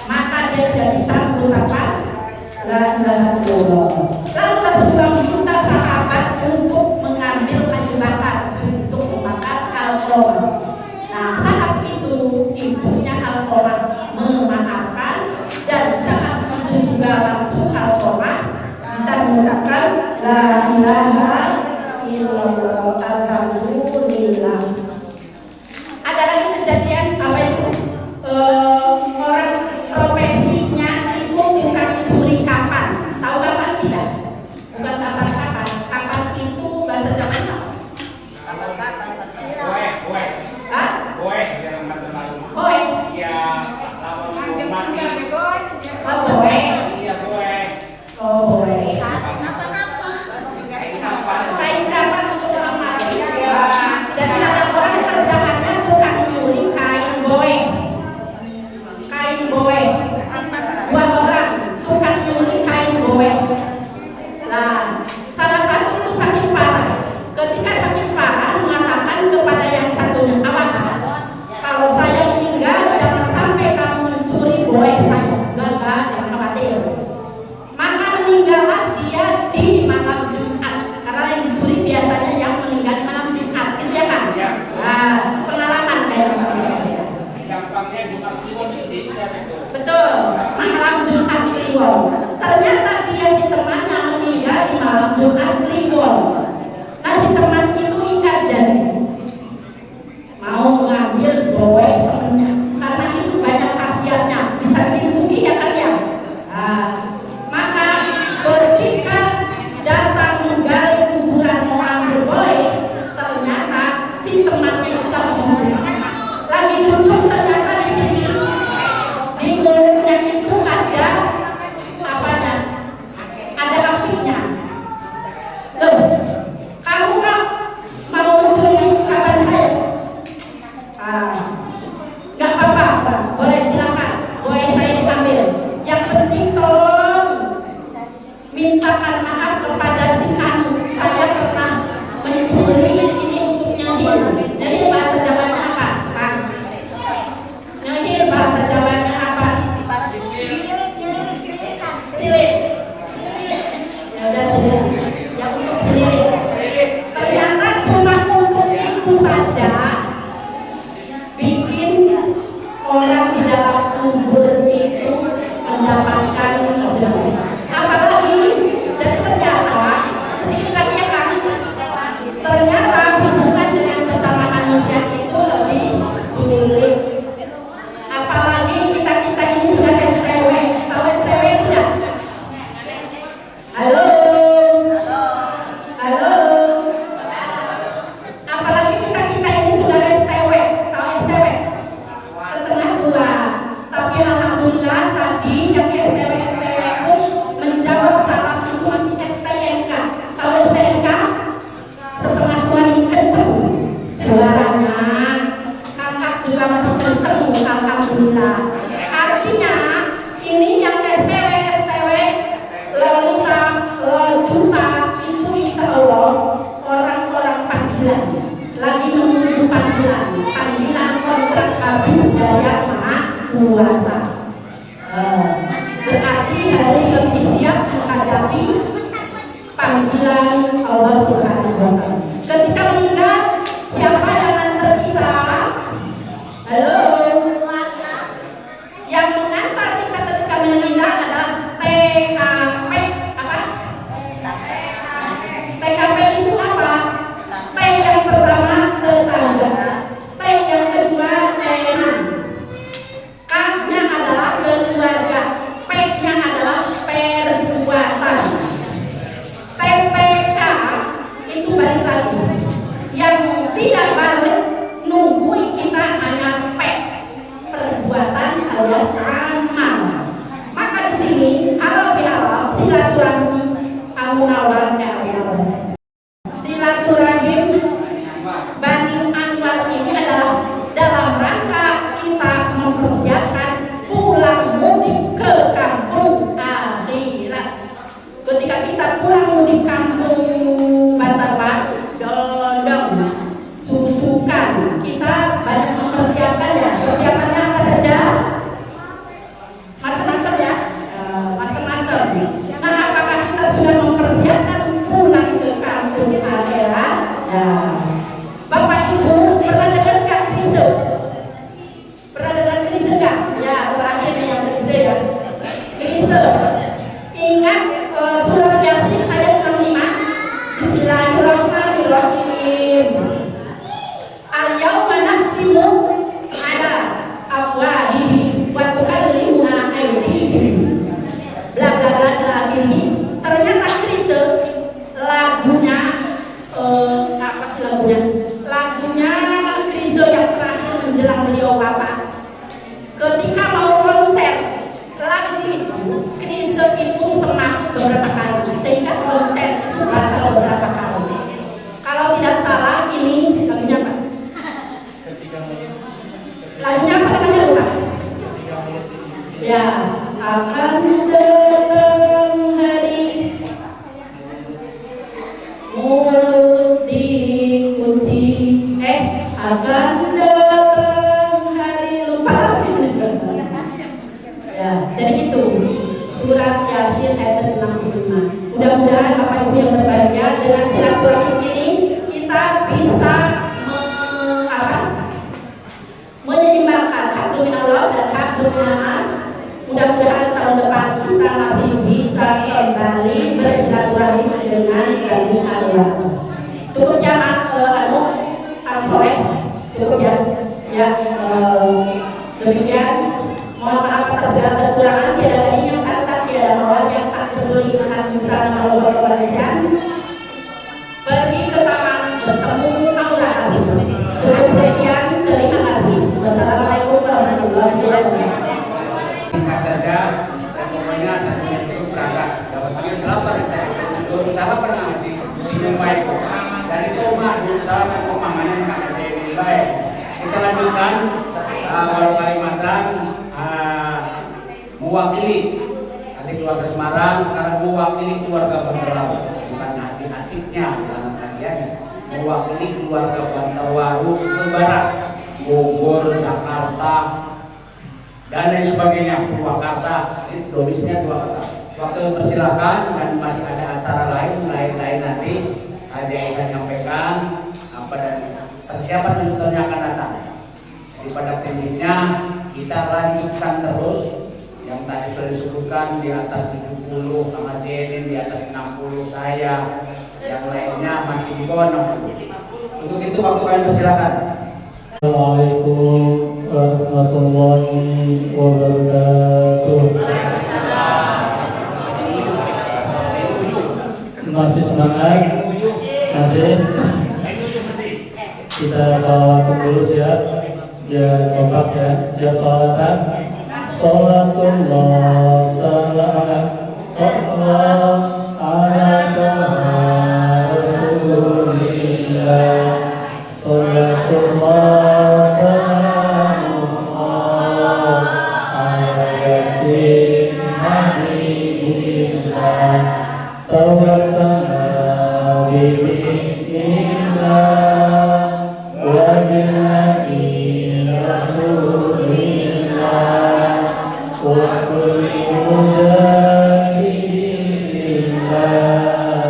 maka dia tidak bisa mengucapkan la ilaha illallah. Lalu Rasulullah minta sahabat untuk mengambil kayu bakar untuk membakar Al-Qamah. Nah, saat itu ibunya Al-Qamah memaafkan, dan saat itu juga langsung Al-Qamah bisa mengucapkan la ilaha illallah, alhamdulillah. Ada lagi kejadian apa itu? Orang profesinya itu tukang curi kapan. Tahu kapan tidak? Bukan kapan-kapan. Kapan itu bahasa Jawa apa? Kue. Hah? Kue jangan kata baru. Kue. Iya, lawan mati. Oh, kue. Iya, kue. Oh, kue. Betul, malam Jumat Kliwon. Ternyata dia si temannya meninggal di malam Jumat Kliwon. Nah si teman itu ingat janji mau mengambil boy temennya, karena itu banyak khasiatnya, bisa disugi ya kan ya. Nah, maka ketika datang menggali kuburan mau ambil boy, ternyata si temannya itu lagi duduk, ternyata di sini di mulutnya itu ada apanya? Ada apinya. Loh, kamu kan mau mencuri kapan saya? Nggak apa-apa, boleh silakan, boleh saya diambil. Yang penting tolong mintakan maaf kepada si Kanu. Saya pernah mencuri ini untuk nyahir. Jadi bahasa Jawanya apa? Pak? Nyahir bahasa Jawanya apa? Silit. Ya udah silit. Yang untuk silit. Ternyata cuma untuk itu saja bikin orang di dalam kubur itu mendapatkan saudara. Apalagi jadi ternyata sedikit lagi ya kan, ternyata hubungan dengan sesama manusia itu lebih sulit. Apalagi kita ini sudah STW. Tahu STW tidak? Halo. Halo. Apalagi kita ini sudah STW. Tahu STW? Setengah bulan. Tapi alhamdulillah tadi yang STW itu menjawab salam itu masih STNK. Tahu STNK? Setengah bulan ini kenceng suaranya, kakak juga masih kenceng, alhamdulillah. Artinya ini yang STW leluta juta itu insya Allah orang-orang panggilan lagi menunggu panggilan kontrak habis bayar puasa. Berarti harus lebih siap menghadapi panggilan Allah Subhanahu wa Ta'ala. Ketika meninggal, siapa yang mengantar kita? Halo. Yang mengantar kita ketika meninggal adalah TKP. Apa? TKP itu apa? T yang pertama tetangga, T yang kedua teman, K-nya adalah keluarga, P-nya adalah perbuatan. TPK itu balik lagi. Yang tidak balik nunggu kita hanya P, perbuatan alias amal. Maka di sini halal bihalal silaturahmi amunawan silaturahim Bani Anwar ini adalah dalam rangka kita mempersiapkan pulang mudik ke kampung akhirat. Ketika kita pulang mudik kampung Bantarbaru, dondong, susukan, kita banyak mempersiapkan ya. Persiapannya apa saja? Macam-macam ya, macam-macam. Nah, apakah kita sudah mempersiapkan pulang ke kampung akhirat? Ya. Bapak Ibu pernah dengar nggak Krise? Pernah dengar Krise nggak? Ya, terakhir yang Krise ya. Krise. Ingat surat Yasin ayat 65. Bismillahirrahmanirrahim. Al-yawma nakhtimu ala afwahihim wa tukallimuna aydihim. Bla bla bla bla ini. Ternyata Krise lagunya apa sih lagunya? Lagunya Krise yang terakhir menjelang beliau wafat. Ketika mau konser lagu itu, Krise itu semak beberapa kali sehingga konser itu batal beberapa kali. Kalau tidak salah ini lagunya apa? Lagunya apa namanya lupa? Ya, akan datang hari mulut dikunci dari area. Cukup ya sore, cukup ya. Ya, demikian. Mohon maaf atas segala kekurangan. Tiada lagi yang kata, tiada mawar yang tak peduli akan bisa kalau berkoalisi. Pergi ke taman bertemu aura kasih. Cukup sekian, terima kasih. Wassalamualaikum warahmatullahi wabarakatuh. Singkat saja, dan pokoknya satunya itu berangkat. Dapat panggil salah dulu salah pernah di sini baik. Dan itu rumah dulu salah kan rumahnya nggak ada yang baik. Kita lanjutkan awal Kalimantan mewakili tadi keluarga Semarang, sekarang mewakili keluarga Banterau, bukan hati-hatinya dalam bagian mewakili keluarga Banterwaru ke barat, Bogor, Jakarta, dan lain sebagainya, Purwakarta, ini domisnya Purwakarta. Waktu persilakan dan masih ada acara lain nanti ada yang saya nyampaikan apa dan persiapan tentunya akan datang. Jadi pada prinsipnya kita lanjutkan terus yang tadi sudah disebutkan di atas 70, Kang Jenin di atas 60 saya, yang lainnya masih di bawah 60. Untuk itu waktu kalian persilakan. Assalamualaikum warahmatullahi wabarakatuh. Masih semangat? Masih? Kita salawat dulu siap? Ya kompak ya. Siap salawatan? Salatullah salam ala Rasulillah. Salatullah salamullah ala yasin nabiillah. Tawassalna bismillah wa billahi rasulillah wa kulli mujahidillah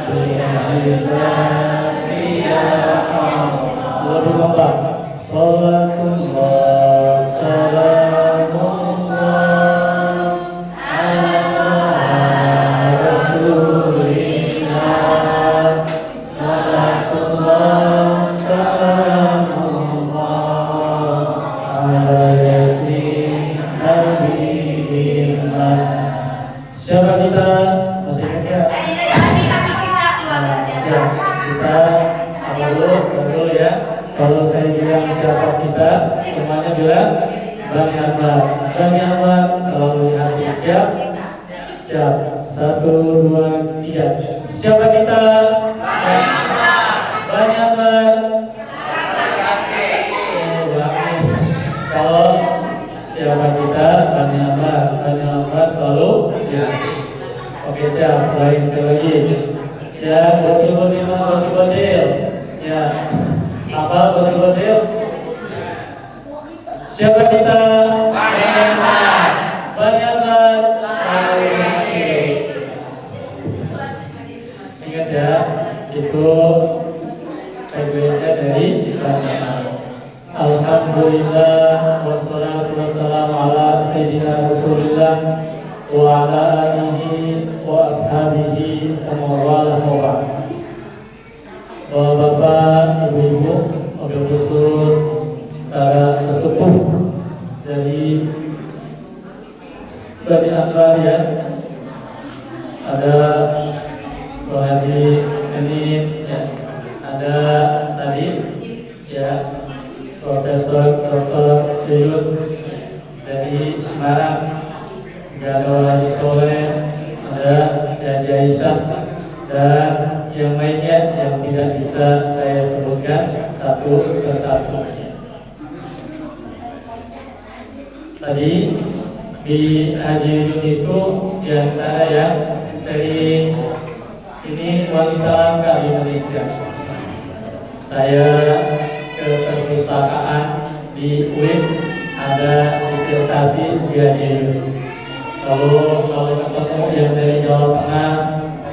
bi'illah lebih kompak. Salatullah salamullah ala Rasulillah. Salatullah salamullah ala yasin nabiillah. Siapa kita? Masih ingat ya? Ya, kita dulu ya. Kalau saya bilang siapa kita, semuanya bilang Bang Anwar. Bang Anwar selalu di hati. Siap? Siap. 1, 2, 3. Siapa kita? Bang Anwar. Bang Anwar. Kalau siapa kita? Bang Anwar. Bang Anwar selalu di hati. Oke siap. Baik sekali lagi. Ya, bocil. Ya. Apa bocil? Siapa kita? Banyak. Ingat ya, itu sequence dari Banyak. Alhamdulillah wassalatu wassalamu ala sayyidina Rasulillah wa ala alihi wa ashabihi wa mawalah wa ba'd. Bapak, ibu-ibu, wabil khusus para sesepuh dari Bani Anwar ya, ada Bang Haji ini ya, ada tadi ya Profesor Dr. Yuyut dari Semarang, ada Haji Soleh, ada Haji Aisyah, dan yang lainnya yang tidak bisa saya sebutkan satu persatu. Tadi di Haji itu diantara yang sering ini wanita langka di Indonesia. Saya ke perpustakaan di UIN ada disertasi di Haji. Kalau ketemu yang dari Jawa Tengah,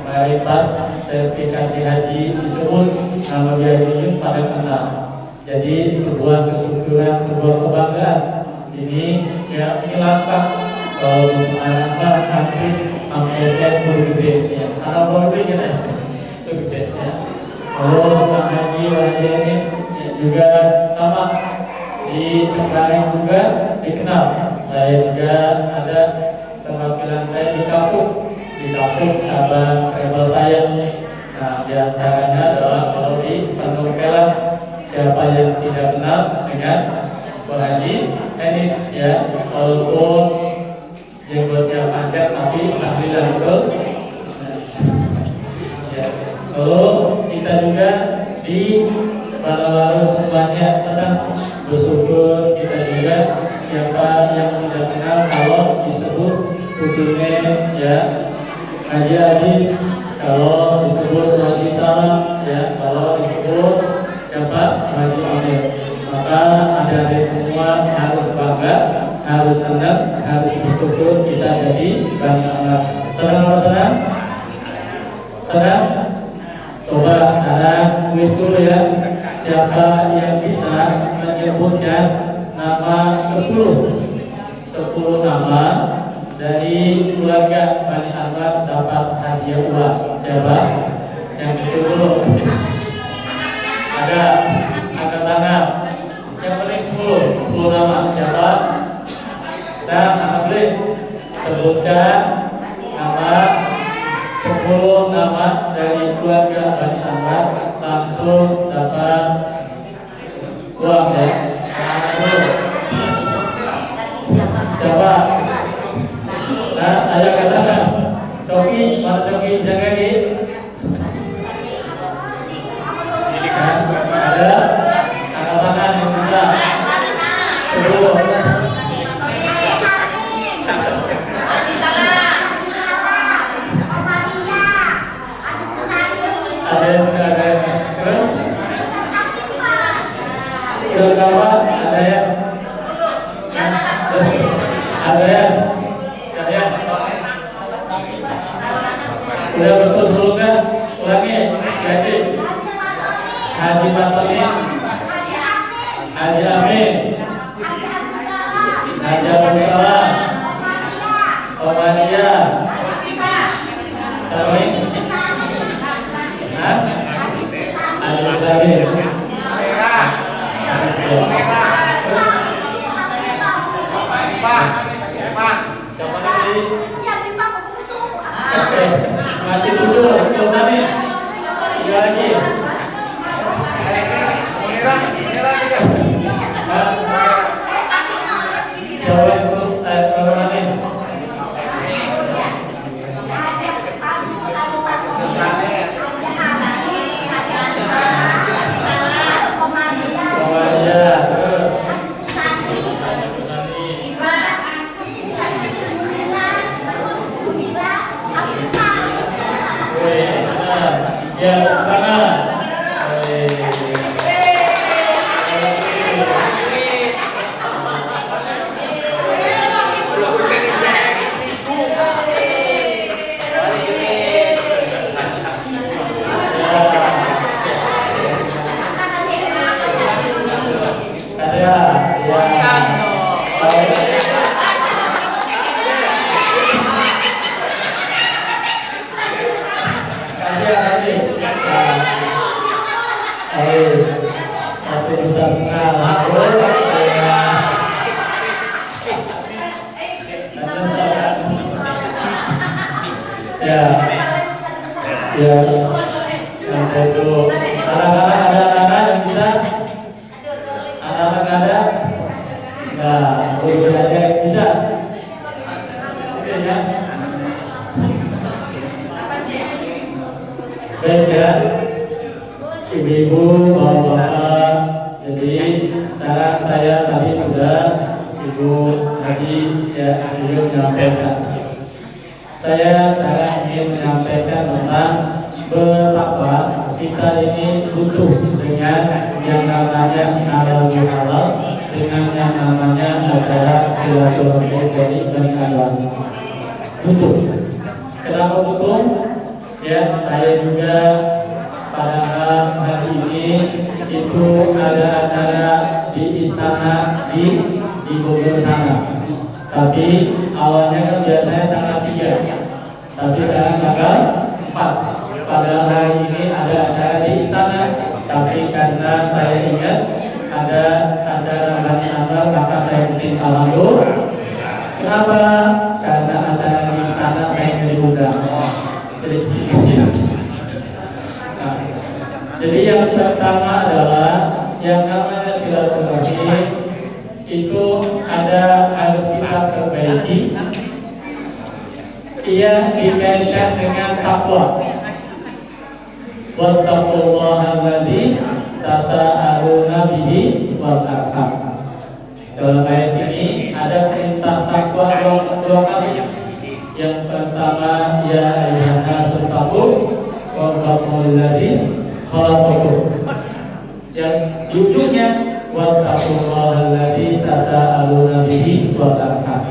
mayoritas sertifikasi haji disebut nama Haji pada kenal. Jadi sebuah kesyukuran, sebuah kebanggaan. Ini ya langkah kalau di Semarang nanti hampir bergede. Kalau bergede kita gede ya. Lalu Kang Haji Raja ini juga sama di Cengkareng juga dikenal. Saya juga ada perwakilan saya di kampung cabang rebel saya. Nah, diantaranya adalah kalau di Bandung Kelang, siapa yang tidak kenal dengan Pak Haji ini ya, walaupun jenggotnya panjang tapi tampilan betul. Ya. Lalu kita juga di Balawaru semuanya sedang bersyukur, kita juga siapa yang tidak kenal kalau disebut putune ya Haji Aziz, kalau disebut Haji Salam ya, kalau disebut siapa Haji Amir, maka adik-adik semua harus bangga, harus senang, harus bersyukur kita jadi bangga. Senang? Coba sekarang kuis dulu ya. Siapa yang bisa menyebutkan nama 10 nama dari keluarga Bani Anwar dapat hadiah uang? Siapa yang disuruh? Ada angkat tangan. Yang paling 10 nama siapa? Dan angkat beli. Sebutkan nama 10 nama dari keluarga Bani Anwar, langsung dapat uang ya. Siapa? Nah, ayo katakan. Coki, mana Coki? Jaga ini. Ada angkat tangan yang bisa. 10. Ada yang terus kawan, ada yang udah betul belum kan? Ulangi, jadi Haji Batami, Haji Amin, Haji Abdulsalam, Omaria, Sarwing, Ada Sari, siapa lagi? Masih 7, Nami. 3 lagi. Siapa yang terus Nami? Ibu-ibu, bapak-bapak, jadi saran saya tadi sudah Ibu Haji ya beliau menyampaikan. Saya sekarang ingin menyampaikan tentang betapa kita ini butuh dengan yang namanya halal bihalal, dengan yang namanya acara silaturahmi dari Bani Anwar. Butuh. Kenapa butuh? Ya, saya juga pada hari ini itu ada acara di istana di Bogor sana. Tapi awalnya kan biasanya tanggal 3, tapi sekarang tanggal 4. 4. Pada hari ini ada acara di istana, tapi karena saya ingat ada acara Bani Amar, maka saya kesini. Alhamdulillah. Kenapa? Karena acara di istana saya diundang. Jadi yang pertama adalah yang namanya silaturahim itu harus kita perbaiki. Ia dikaitkan dengan takwa. Wattaqullaha alladzi tasaaluna bihi wal arham. Dalam ayat ini ada perintah takwa dua kali. Yang pertama, ya ayyuhan nasu taqu rabbakumul ladzi khalaqakum. Yang ujungnya wattaqullaha alladzi tasaaluna bihi wal arham.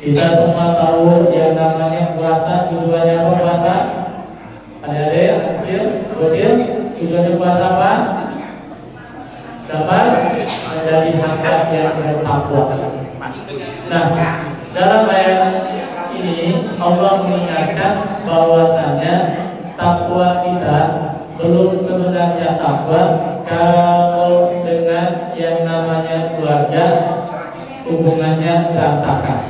Kita semua tahu yang namanya puasa, tujuannya apa puasa? Ada kecil, tujuannya puasa apa? Dapat menjadi hamba yang bertakwa. Nah, dalam ayat ini Allah mengingatkan bahwasannya takwa kita belum sebenarnya takwa kalau dengan yang namanya keluarga hubungannya berantakan.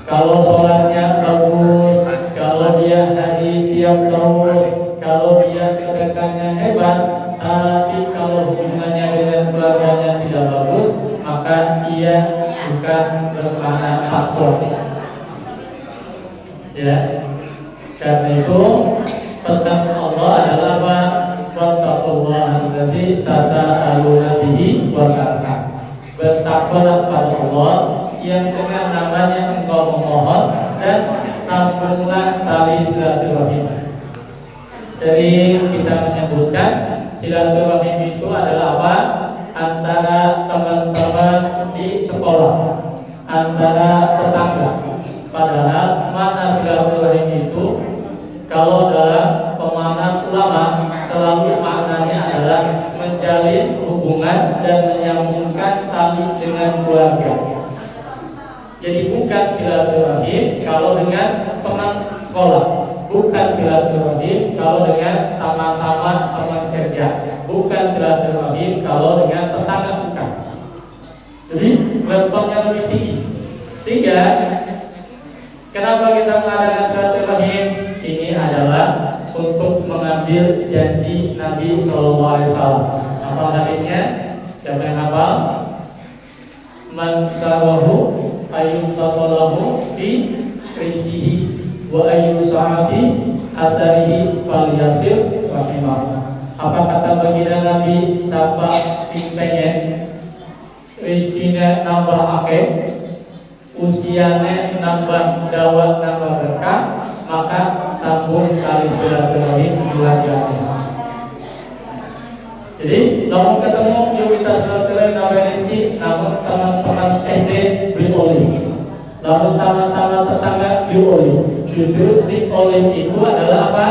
Kalau sholatnya bagus, kalau dia haji tiap tahun, kalau dia sedekahnya hebat, tapi kalau hubungannya dengan keluarganya tidak bagus, maka ia bukan bermakna takwa. Ya, karena itu pesan Allah adalah apa? Wattaqullaha alladzi tasaaluna bihi wal arham. Bertakwalah pada Allah yang dengan namanya engkau memohon dan sambunglah tali silaturahim. Sering kita menyebutkan silaturahim itu adalah apa? Antara teman-teman di sekolah, antara tetangga. Padahal mana silaturahim itu? Kalau dalam pemahaman ulama selalu maknanya adalah menjalin hubungan dan menyambungkan tali dengan keluarga. Jadi bukan silaturahim kalau dengan teman sekolah, bukan silaturahim kalau dengan sama-sama teman kerja, bukan silaturahim kalau dengan tetangga, bukan. Jadi levelnya lebih tinggi. Sehingga kenapa kita mengadakan silaturahim? Ini adalah untuk mengambil janji Nabi SAW. Apa hadisnya? Siapa yang hafal? Man sarahu ayyusatalahu fi rizqihi wa ayyusa'ati asarihi falyasir rahimah. Apa kata baginda Nabi? Siapa yang pengen rezekinya nambah akeh, usianya nambah dawat, nambah berkah, maka sambung tali silaturahim keluarganya. Jadi, namun ketemu yuk kita silaturahim nambah rezeki, namun teman-teman SD beli oli, namun sama-sama tetangga beli oli. Justru si oli itu adalah apa?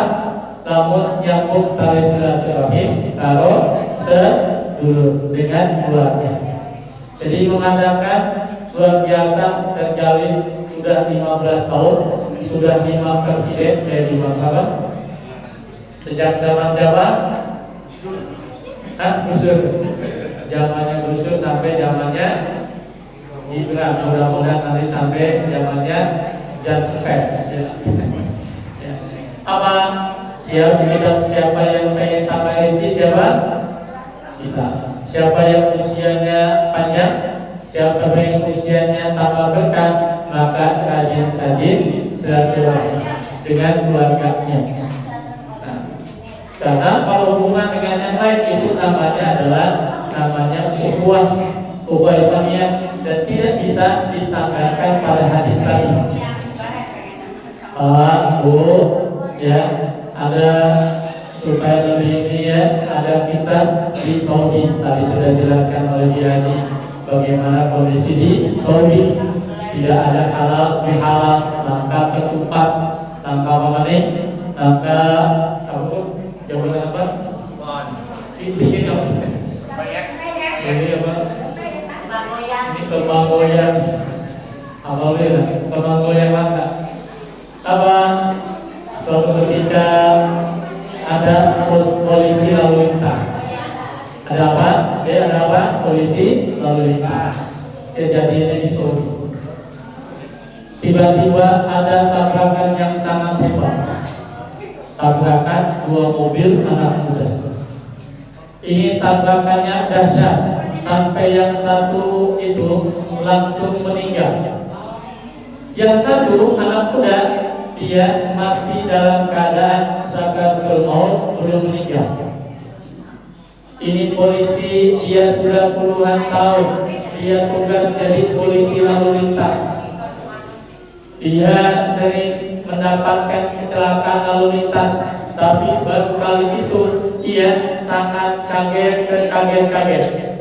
Namun nyambung tali silaturahim taruh sedulur dengan keluarga. Jadi mengadakan luar biasa terjalin sudah 15 tahun, sudah 5 presiden dari Bangsa. Sejak zaman Gusur, zamannya Gusur sampai zamannya Gibran, mudah-mudahan nanti sampai zamannya Jantung Pes. Apa? Siapa yang pengen tambah rezeki? Siapa? Kita. Siapa yang usianya panjang? Siapa yang usianya tambah berkah? Maka rajin-rajin silaturahim dengan keluarganya. Nah, karena kalau hubungan dengan yang lain itu namanya ukhuwah Islamiyah, dan tidak bisa disandarkan pada hadis tadi. Bu, ya ada supaya lebih ini ya, ada kisah di Saudi tadi sudah dijelaskan oleh Haji bagaimana kondisi di Saudi. Tidak ada halal bihalal, langkah ketupat, langkah memenik, langkah jawaban apa? Ini apa? Ini apa? Ini kembang goyang. Apa boleh? Kembang goyang langka. Apa? suatu ketika ada polisi lalu lintas. Ada apa? Ada apa? Polisi lalu lintas. Kejadiannya di Solo. Tiba-tiba ada tabrakan yang sangat hebat. Tabrakan dua mobil anak muda. Ini tabrakannya dahsyat sampai yang satu itu langsung meninggal. Yang satu anak muda dia masih dalam keadaan sakaratul maut, belum meninggal. Ini polisi, dia sudah puluhan tahun dia tugas jadi polisi lalu lintas. Dia sering mendapatkan kecelakaan lalu lintas, tapi baru kali itu ia sangat kaget.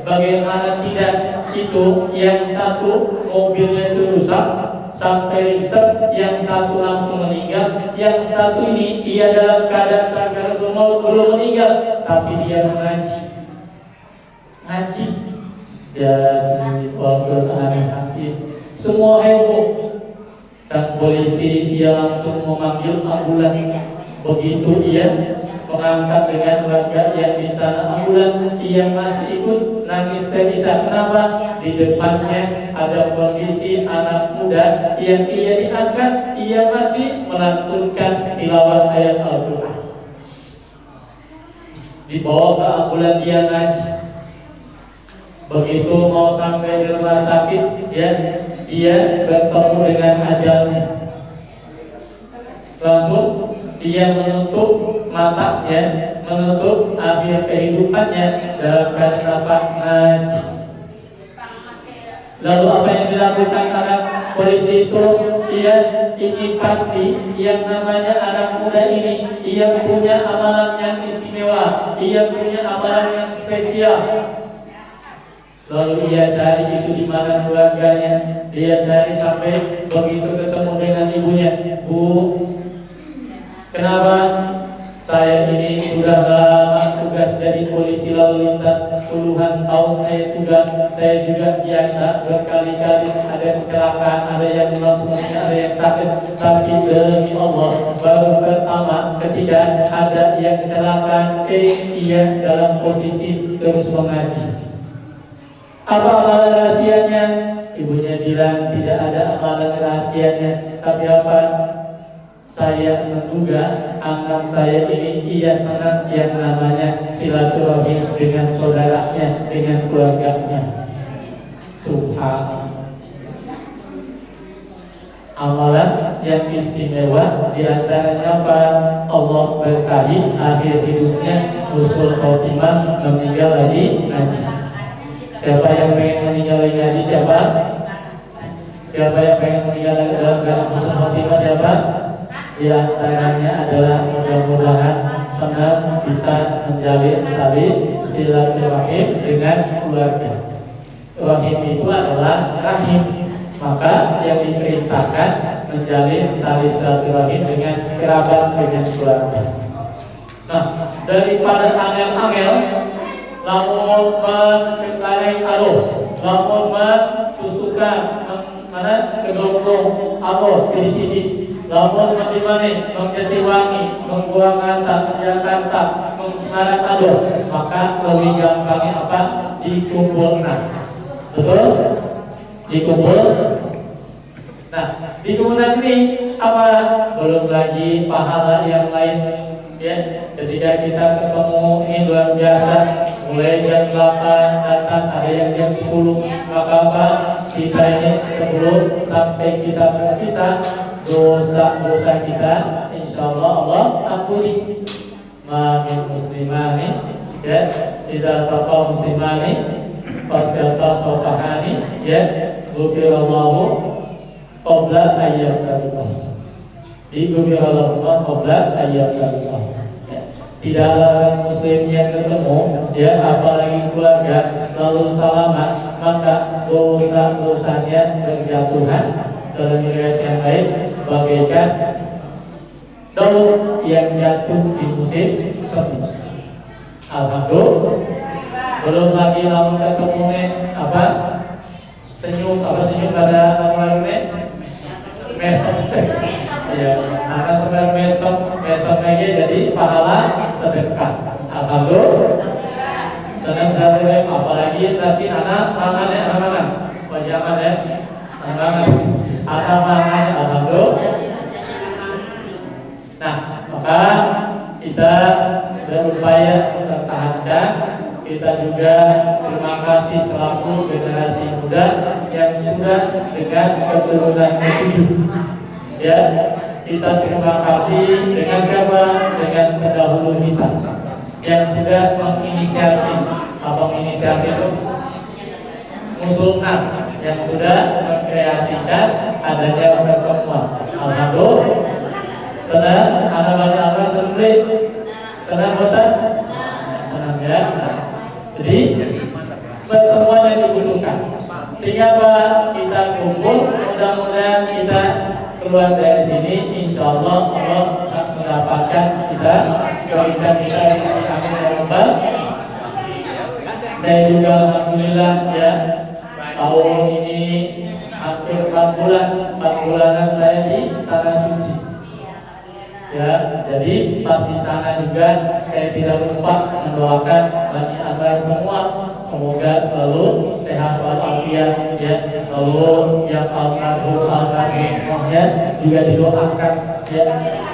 Bagaimana tidak, itu yang satu mobilnya itu rusak sampai ringsek, yang satu langsung meninggal, yang satu ini ia dalam keadaan sakaratul maut, belum meninggal, tapi dia ngaji. Ya si wakil hati, semua heboh. Sang polisi dia langsung memanggil ambulan. Begitu ia mengangkat dengan warga yang di sana ambulan, ia masih ikut nangis terisak. Kenapa? Di depannya ada kondisi anak muda yang ia diangkat, ia masih melantunkan tilawah ayat Al-Quran. Dibawa ke ambulan, dia ngaji. Begitu mau sampai di rumah sakit, ya, dia bertemu dengan ajalnya. Langsung dia menutup matanya, menutup akhir kehidupannya dalam keadaan apa? Ngaji. Lalu apa yang dilakukan anak polisi itu? Ia ini pasti yang namanya anak muda ini, ia punya amalan yang istimewa, ia punya amalan yang spesial. Lalu ia cari itu di mana keluarganya. Dia cari sampai begitu ketemu dengan ibunya. Bu, kenapa saya ini sudah lama tugas jadi polisi lalu lintas, puluhan tahun saya tugas, saya juga biasa berkali-kali ada kecelakaan, ada yang langsung ada yang sakit, tapi demi Allah baru pertama ketika ada yang kecelakaan, ia dalam posisi terus mengaji. Apa amalan rahasianya? Ibunya bilang tidak ada amalan rahasianya, tapi apa? Saya menduga anak saya ini ia senang yang namanya silaturahmi dengan saudaranya, dengan keluarganya. Subhanallah. Amalan yang istimewa diantaranya apa? Allah berkahi akhir hidupnya husnul khotimah, meninggal lagi ngaji. Siapa yang pengen meninggal lagi ngaji? Siapa? Siapa yang pengen meninggal lagi dalam keadaan husnul khotimah? Siapa? Di antaranya adalah mudah-mudahan senang bisa menjalin tali silaturahim dengan keluarga. Rahim itu adalah rahim, maka yang diperintahkan menjalin tali silaturahim dengan kerabat, dengan keluarga. Nah, daripada angel-angel lamun mencengkareng aluh, lamun mencusukan mana kedongdong aluh di sini, lamun dimana menjadi wangi, membuang rata, Jakarta, mengarang aduh, maka lebih gampangnya apa? Dikumpulkan. Betul? Dikumpul. Nah, dikumpulkan ini apa? Belum lagi pahala yang lain. Ya, ketika kita ketemu ini luar biasa, mulai jam 8 datang, ada yang jam 10, maka apa? Kita ini sebelum sampai kita berpisah, dosa-dosa kita insyaallah Allah ampuni. Mamin muslimani, ya, tidak tahu muslimani fasyata sofahani, ya, ghufirallahu qabla ayyam kalibah. Ghufirallahu qabla ayyam kalibah. Tidak ada muslim yang ketemu, ya, apalagi keluarga, lalu salaman, maka dosa-dosanya berjatuhan. Dalam riwayat yang lain bagaikan daun yang jatuh di musim semi. Alhamdulillah. Belum lagi lalu ketemu apa? Senyum, apa senyum pada namanya? Mesok. Ya, anak sebenarnya mesok. jadi pahala sedekah. Alhamdulillah. Senang sekali, apalagi nasi anak mangannya anak-anak, wajaman ya, anak-anak, alhamdulillah. Nah, maka kita berupaya mempertahankan. Kita juga terima kasih selaku generasi muda yang sudah dengan keturunan ke-7. Ya, kita terima kasih dengan siapa? Dengan pendahulu kita yang sudah menginisiasi. Apa menginisiasi itu? Mengusulkan, yang sudah mengkreasikan adanya pertemuan. Alhamdulillah. Senang, anak banyak orang senang. Senang bosan? Senang ya. Jadi pertemuan yang dibutuhkan. Sehingga kita kumpul, mudah-mudahan kita keluar dari sini, insya Allah Allah akan mendapatkan kita kebaikan kita di sisi amin ya rabbal. Saya juga alhamdulillah ya, tahun ini hampir 4 bulanan saya di tanah suci. Ya, jadi pas di sana juga saya tidak lupa mendoakan bagi anda semua, semoga selalu sehat walafiat ya, selalu yang almarhumnya juga didoakan ya.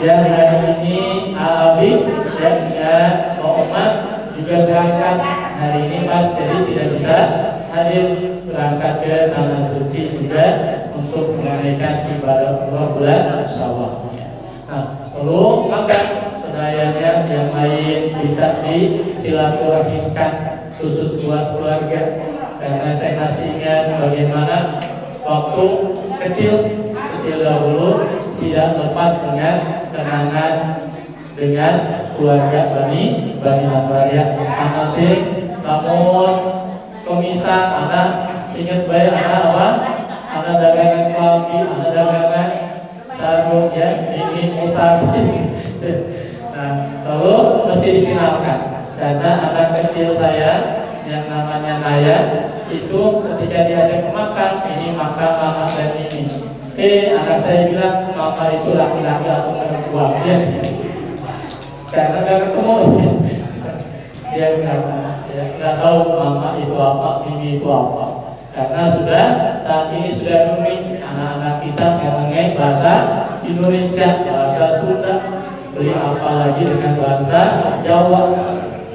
Ya, hari ini Abi ya Muhammad juga berangkat hari ini Mas, jadi tidak bisa hadir, berangkat ke tanah suci juga untuk menunaikan ibadah bulan Syawal. Nah, perlu maka sedayanya yang lain bisa disilaturahimkan khusus buat keluarga, karena saya masih ingat bagaimana waktu kecil dahulu tidak lepas dengan kenangan dengan keluarga Bani Lambaria. Anak sih, namun komisan anak ingat baik anak apa? Anak dagangan suami, anak dagangan sarung ya, ini mutasi. Nah, lalu mesti dikenalkan karena anak kecil saya yang namanya Naya itu ketika diajak makan ini makan mama dan ini. Anak saya bilang mama itu laki-laki atau perempuan ya. Karena nggak ketemu dia nggak tahu mama itu apa, ini itu apa. Karena sudah saat ini sudah booming anak-anak kita mengenai bahasa Indonesia, bahasa Sunda, beli apa lagi dengan bahasa Jawa.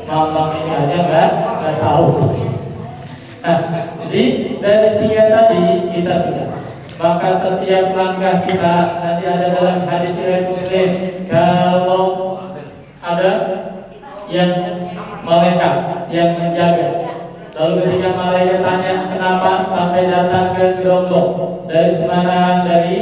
Mama ini aja nggak tahu. Nah, jadi dari 3 tadi kita sudah. Maka setiap langkah kita nanti ada dalam hadis riwayat Muslim, kalau ada yang malaikat yang menjaga. Lalu ketika malaikat tanya kenapa sampai datang ke Lombok, dari Semarang, dari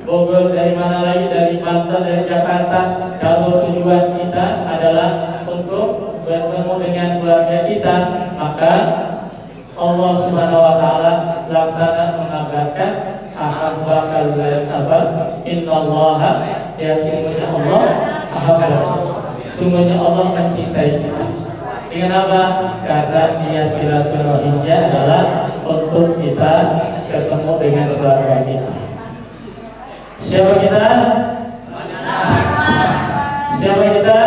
Bogor, dari mana lagi, dari Banten, dari Jakarta, kalau tujuan kita adalah untuk bertemu dengan keluarga kita, maka Allah Subhanahu wa taala laksana mengabarkan akan bakal apa? Innallaha yakinnya Allah sungguhnya Allah mencintai kita. Dengan apa? Karena niat silaturahimnya adalah untuk kita ketemu dengan keluarga kita. Siapa kita? Siapa kita?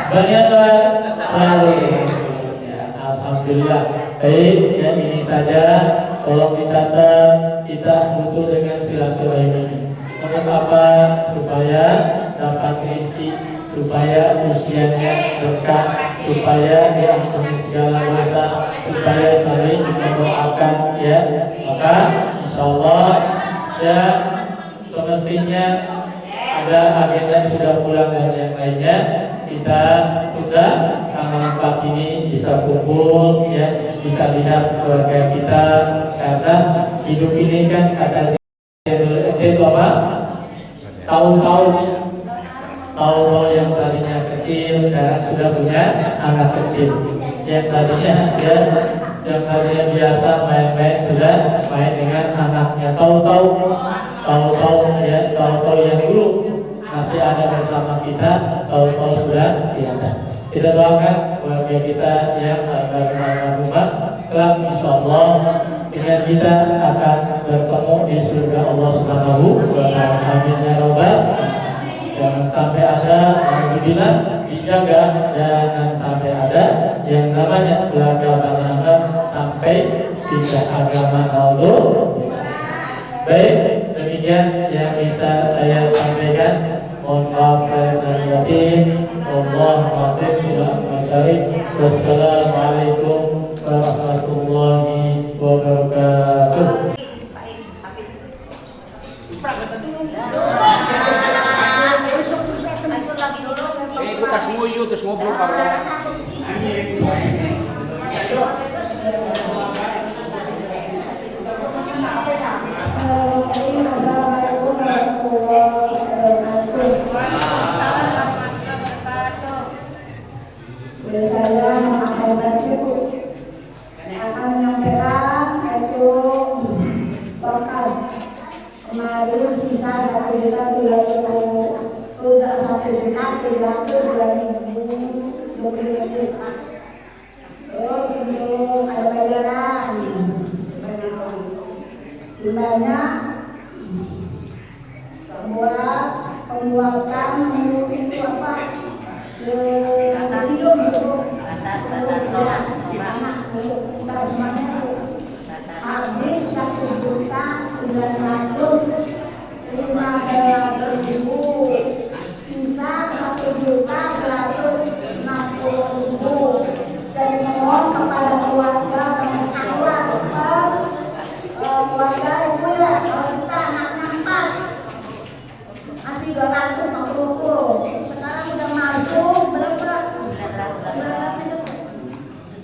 Banyak selalu. Ya, alhamdulillah. Baik, ya ini saja. Tolong dicatat, kita butuh dengan silaturahim ini. Untuk apa? Supaya dapat rezeki, supaya usianya berkah, supaya diampuni segala dosa, supaya saling mendoakan ya. Maka insyaallah ya semestinya ada agenda sudah pulang dan yang lainnya, kita sudah tanggal 4 ini bisa kumpul ya, bisa lihat keluarga kita, karena hidup ini kan kata itu apa? Tahun-tahun yang tadinya kecil sekarang sudah punya anak kecil, yang tadinya biasa main-main sudah main dengan anaknya. Tahu-tahu yang dulu masih ada bersama kita, tahu-tahu sudah tidak ada. Kita doakan keluarga kita yang almarhumah kelak insyaallah dengan kita akan bertemu di surga Allah Subhanahu wa taala. Amin ya rabbal. Jangan sampai ada Alhamdulillah dijaga, jangan sampai ada yang namanya beragama sampai tidak agama Allah. Baik, demikian yang bisa saya sampaikan. Mohon maaf dan batin. Wassalamualaikum warahmatullahi wabarakatuh. Kita semua yuk terus ngobrol kawan. Assalamualaikum warahmatullahi wabarakatuh. Saya Muhammad Ibu akan menyampaikan itu bekas kemarin sisa 1.300.000 rusak 1.300.000 terus untuk ada bayaran jumlahnya buat pembuatan menu itu apa habis 1.915.000 sisa 1.150.000 dan mohon kepada keluarga dan keluarga ibu ya, kalau kita anaknya 4 masih 250, sekarang udah masuk berapa?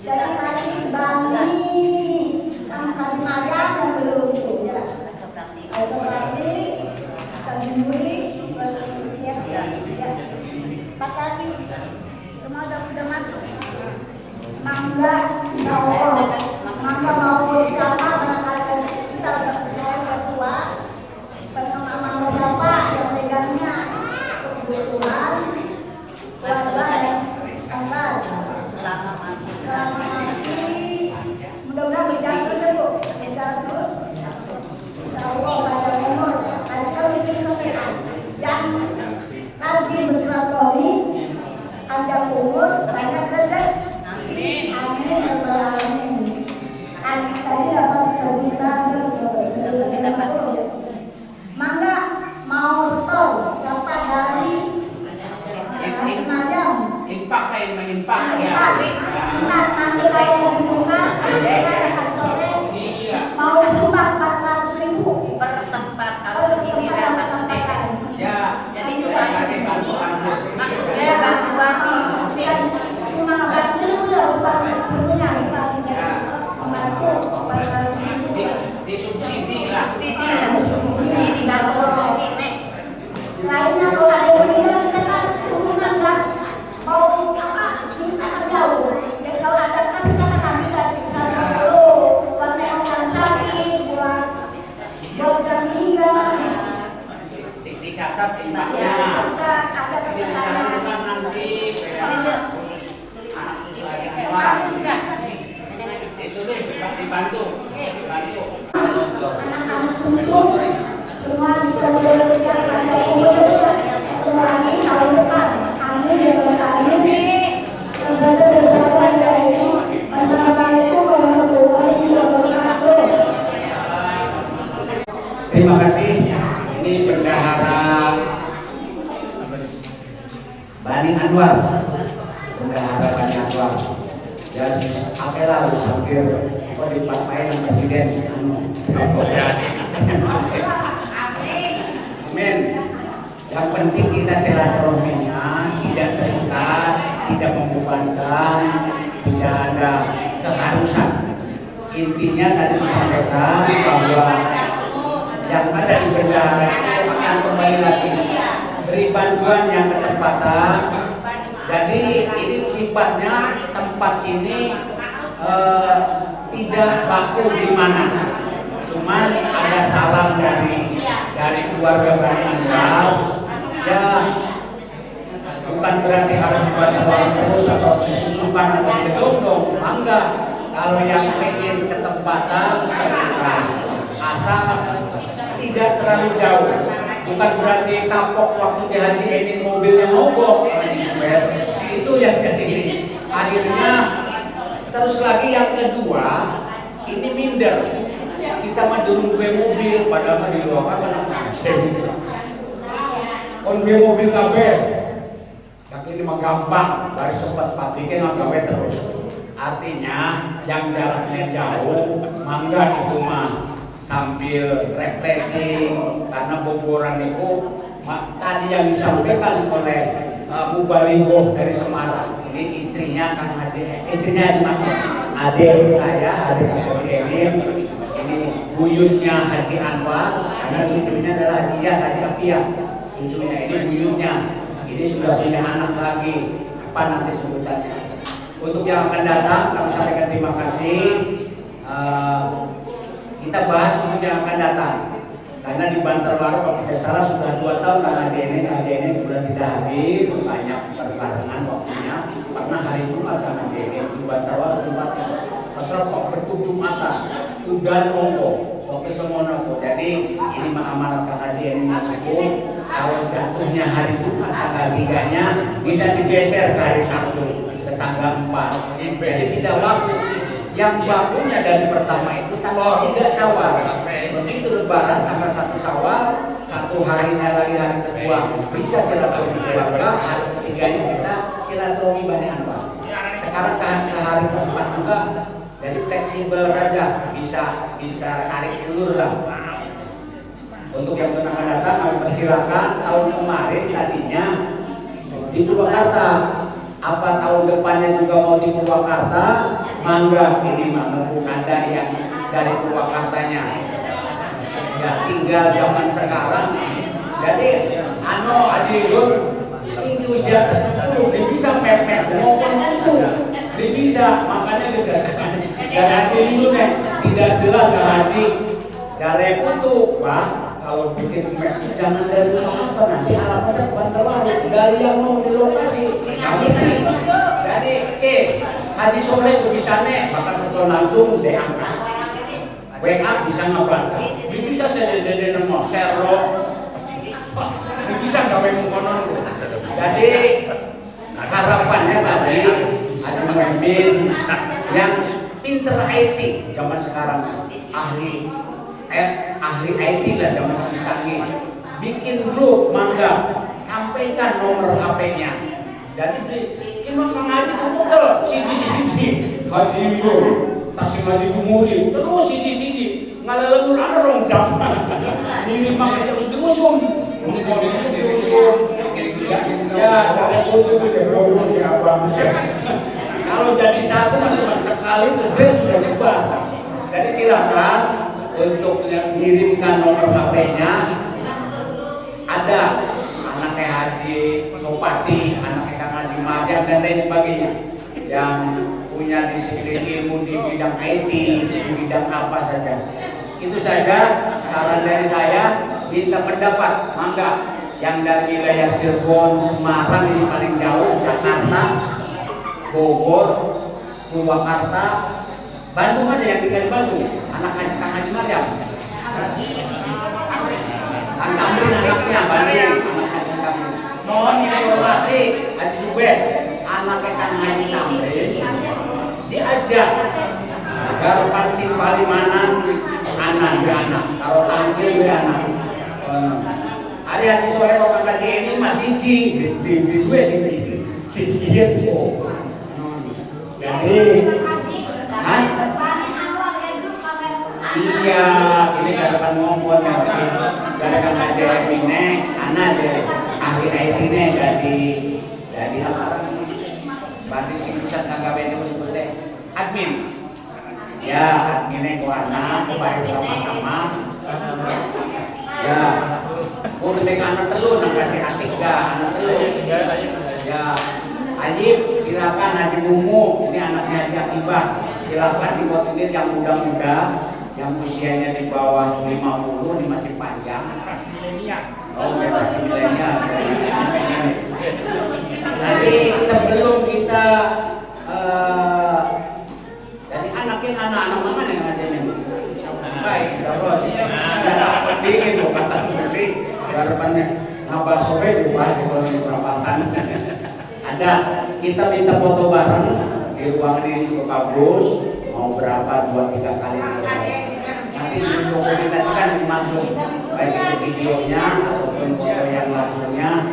Dari tadi Bani yang tadi malam yang belum ya. Seperti tadi Muri, ya, 4 lagi semua udah masuk. Mangga, insya Allah, mangga mau siapa barangkali kita udah saya ketua, mangga siapa yang pegangnya kebetulan keluarga yang sampai selama masih mudah-mudahan berjalan terus ya Bu, berjalan terus insya Allah pada umur dan kita bikin kepean yang rajin bersilaturahmi panjang umur banyak rezeki. Amin ya rabbal alamin. Tadi dapat sejuta mangga mau setor siapa dari Madam Impak kain mengimpak ya. nanti kalau mau dibuka akan sore mau sumbang 400.000 per tempat kalau begini dapat sedekah. Ya. Jadi Terima kasih bantuan. maksudnya bantuan konsumsi. cuma bantu udah bukan seluruhnya membantu 400.000 Disubsidi lah. Subsidi ini dibantu konsumsi nek. lainnya kalau ada yang meninggal kita kan hubungan kan mau apa minta jauh jadi kalau ada kas kita kan ambil dari sana dulu buat orang sakit buat yang meninggal Dicatat impaknya. ada Disalurkan nanti khusus anak itu deh dibantu. anak-anak untuk semua diperbolehkan pada umur lagi tahun depan amin ya Bapak amin. Assalamualaikum warahmatullahi wabarakatuh. Terima kasih. Ini bendahara Bani Anwar. Bendahara Bani Anwar. Dan apalah hampir dipakai dengan Presiden. Amin. Yang penting kita silaturahminya tidak terikat, tidak membebankan, tidak ada keharusan. Intinya tadi disampaikan bahwa yang ada di bendahara itu akan kembali lagi beri bantuan yang ketepatan. Jadi ini sifatnya tempat ini tidak baku di mana. Cuman ada salam dari keluarga Bani Anwar. Ya bukan berarti harus buat salam terus atau disusukan atau didongdong. Mangga kalau yang ingin ketempatan terbuka. Asal tidak terlalu jauh. Bukan berarti kapok waktu di haji ini mobilnya mogok. jadi akhirnya terus lagi yang kedua ini minder. Kita mah durung gue mobil padahal mah di luar kan kon gue mobil kabeh. Tapi ini mah gampang, dari sempat pabriknya nggak gawe terus. Artinya yang jaraknya jauh, mangga itu mah sambil refreshing karena boboran itu tadi yang disampaikan oleh Mubalighah dari Semarang. Ini istrinya Kang Haji, istrinya adik saya, adik saya Kevin. Ini buyutnya Haji Anwar, karena cucunya adalah Haji Yas, Haji Afiah. Cucunya ini buyutnya. Ini sudah punya anak lagi. Apa nanti sebutannya? Untuk yang akan datang, kami sampaikan terima kasih. Kita bahas untuk yang akan datang. Karena di Bantarwaro kalau tidak salah sudah 2 tahun karena AJN sudah tidak hadir, banyak perbarengan waktunya. Pernah hari Jumat karena AJN di Bantarwaro tempatnya. Pasal kok bertuk Jumatan, udah nongko, waktu semua nongko. Jadi ini amanat AJN ini cukup. Kalau jatuhnya hari Jumat tanggal 3-nya, kita digeser ke hari Sabtu ke tanggal 4. Jadi tidak baku. Yang bakunya dari pertama itu tanggal 3 Syawal. Begitu Lebaran tanggal 1 Syawal, 1 harinya lagi hari kedua bisa silaturahmi keluarga, hari ketiganya kita silaturahmi Bani Anwar. Sekarang ke hari keempat juga, jadi fleksibel saja, bisa tarik ulur lah. Untuk yang akan datang, kami persilakan. Tahun kemarin tadinya di Purwakarta. Apa tahun depannya juga mau di Purwakarta? Mangga, ini mah mumpung ada yang dari Purwakartanya. Ya tinggal zaman sekarang. Jadi adilun ini usia ke-10, dia bisa mepet ngomong itu, dia bisa makanya juga. Dan adilun tidak jelas haji. Jare kutu, Pak. Kalau bikin map jangan dari apa nanti alamatnya Bantarwaro dari yang mau di lokasi kami jadi Haji Soleh itu bisa bahkan kalau langsung diangkat WA bisa ngebaca bisa jadi nomor Sherlock bisa gawe mengkonon jadi harapannya tadi ada pemimpin yang pinter IT zaman sekarang ahli IT lah zaman canggih bikin grup mangga sampaikan nomor HP-nya jadi ini Kang Haji kumpul sidi Haji itu tasih Haji Kumuri terus sidi ngalalebur ada rong jam ini makanya terus diusung ya dari untuk kita bodoh di abang kalau jadi satu cuma sekali itu sudah diubah jadi silakan untuk mengirimkan nomor HP-nya ada anaknya Haji Sopati, anaknya Kang Haji Mariam dan lain sebagainya yang punya disiplin ilmu di bidang IT, di bidang apa saja. Itu saja saran dari saya, minta pendapat, mangga yang dari wilayah Cirebon, Semarang ini paling jauh, Jakarta, Bogor, Purwakarta, Bandung ada yang tinggal di Bandung, anak Kang Haji Mariam. Kang Tamrin anaknya Bandung, anak Haji Tamrin. Mohon informasi Haji Zubair, anaknya Kang Haji Tamrin diajak Garpan Palimanan, anak. Kalau tampil gue anak. Ada Haji Soleh Kang Haji ini masih di gue sih gitu. Jadi iya, ini garapan ngomong garapan ada ini, anak ada ahli IT ini dari apa? Berarti si pusat KKW itu sebutnya admin. Ya, adminnya ku anak, ku bari sama-sama. Ya, ku lebih anak telur, kasih atik gak anak telur. Ya, Ajib, silakan Haji Mumu, ini anaknya Haji Akibah. Silakan dibuatin yang muda-muda, yang usianya di bawah 50, ini masih panjang. Oh, generasi milenial. Nanti sebelum kita, jadi anaknya anak-anak mana yang ngajarin? Baik, insyaAllah. Ada pendingin loh kata Menteri. Harapannya ngabah sore juga di bawah perapatan. Ada, kita minta foto bareng di ruangan ini juga bagus. Mau berapa 2-3 kali nanti didokumentasikan di maklum, baik itu videonya ataupun foto yang langsungnya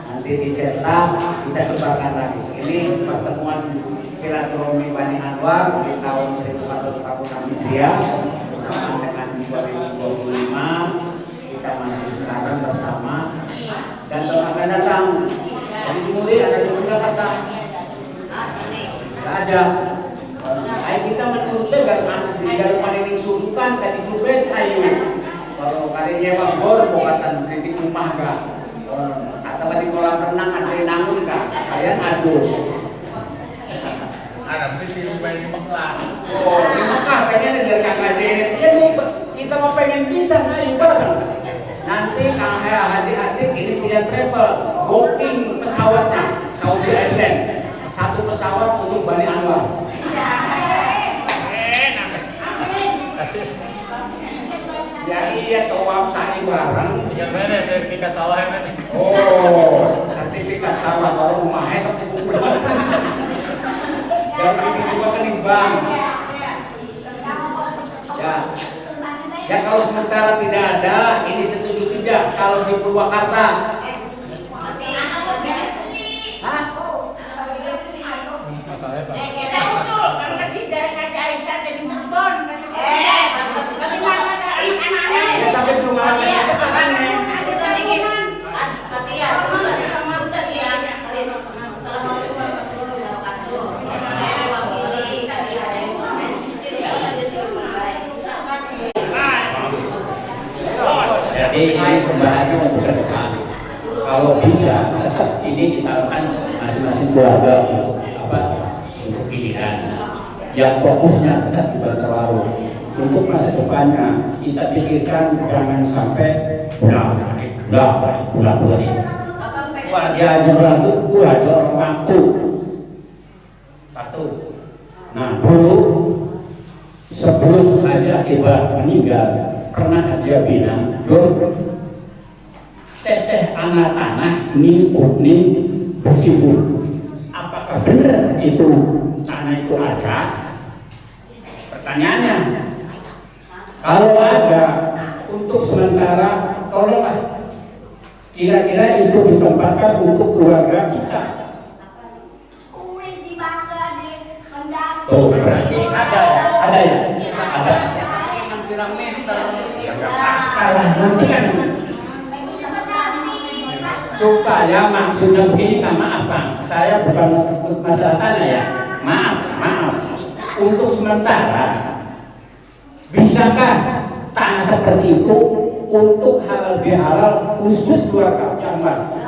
nanti dicetak, kita sebarkan lagi. Ini pertemuan silaturahmi Bani Anwar di tahun 1446 Hijriah bersama dengan 2025 kita masih sekarang bersama dan akan datang dari Jumuri. Ada Jumuri kata nggak ada. Ayo kita menurut dengan jalan paling susukan tadi jubes ayo. Kalau kalinya bor bokatan kritik rumah kah? Atau di kolam renang ada nangun kah? Kalian adus. Ada visi main di Mekah. Oh, di Mekah pengen dari kakak Denet. Ya kita mau pengen bisa ayo bareng. Nanti Kang Haji Atik ini punya travel booking pesawatnya Saudi Airlines. Satu pesawat untuk Bani Anwar. Ya iya tawaf sa'i bareng. Yang mana sertifikat sawah yang mana? Oh, sertifikat sawah baru rumahnya sampai kumpul. Dan ini juga kenimbang. Ya kalau sementara tidak ada, ini setuju tidak kalau di Purwakarta. Kita usul kan kecil dari Haji Aisyah jadi Cirebon. Ya tapi belum ada Jadi ini pembahasannya untuk ke depan. Kalau bisa, ini ditaruhkan masing-masing keluarga untuk untuk pilihan. Yang fokusnya tetap di Bantarwaru. Untuk masa depannya kita pikirkan jangan sampai pulang balik. Keluarga orang itu keluarga orang mampu. Satu. Nah dulu sebelum Haji Akibat meninggal pernah dia bilang, teteh anak tanah ni bersibuk. Apakah benar itu tanah itu ada? Pertanyaannya, kalau ada, untuk sementara tolonglah kira-kira itu ditempatkan untuk keluarga kita. Oh berarti ada ya? Ada. Kalah nanti kan supaya maksudnya begini, kan maaf Bang, saya bukan masalah sana ya, maaf untuk sementara bisakah tanah seperti itu untuk halal bihalal khusus keluarga Jambar?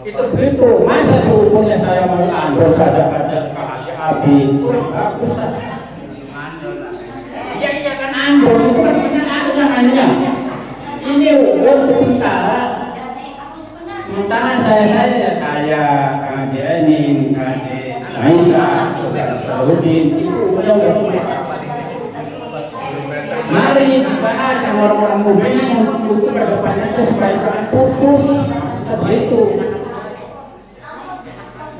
Itu begitu, masa seumurnya saya mau andor saja pada Abi bagus lah. Iya kan andor itu kan namanya. Ini untuk sementara saya Kang Haji Enin, Kang Haji Aisyah, Sarudin itu udah mari dibahas sama orang-orang muda ini untuk kedepannya itu supaya jangan putus begitu.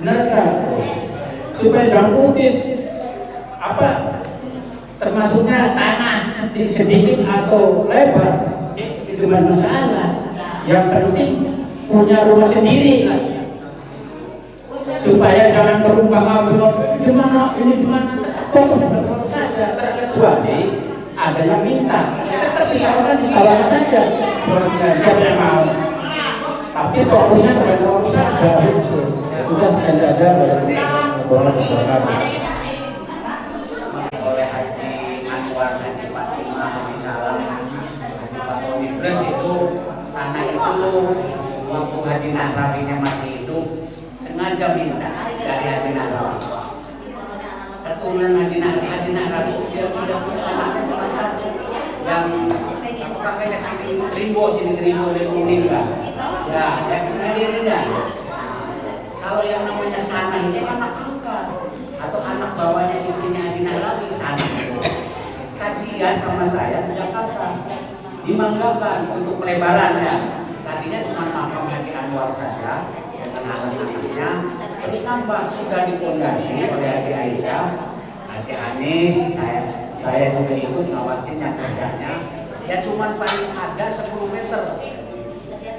Benar kan? Supaya jangan putus termasuknya tanah sedikit atau lebar itu bukan masalah. Yang penting punya rumah sendiri lah. Supaya jangan terumpama di mana fokus saja, terkecuali ada yang minta tapi kalau saja siapa yang mau, tapi fokusnya pada orang saja. Sudah sekian saja oleh Haji Anwar, Haji Fatimah, Haji Salam, Haji Fatoni Plus itu tanah itu waktu Haji Nahrawinya masih hidup sengaja minta dari Haji Nahrawi. Keturunan Haji Nahrawi dia tidak punya anaknya cuma satu yang pakainya rimbo dan kuning kan. Ya, yang hadirinnya. Kalau yang namanya sana itu anak angkat atau anak bawahnya istrinya Haji Nahrawi sana. Kajian sama saya di Jakarta. dimanggakan untuk pelebarannya. Tadinya cuma makam Haji Anwar saja dengan anak-anaknya, terus nambah sudah dipondasi oleh Haji Aisyah, Haji Anis, saya juga ikut ngawasinnya kerjanya. Ya cuma paling ada 10 meter.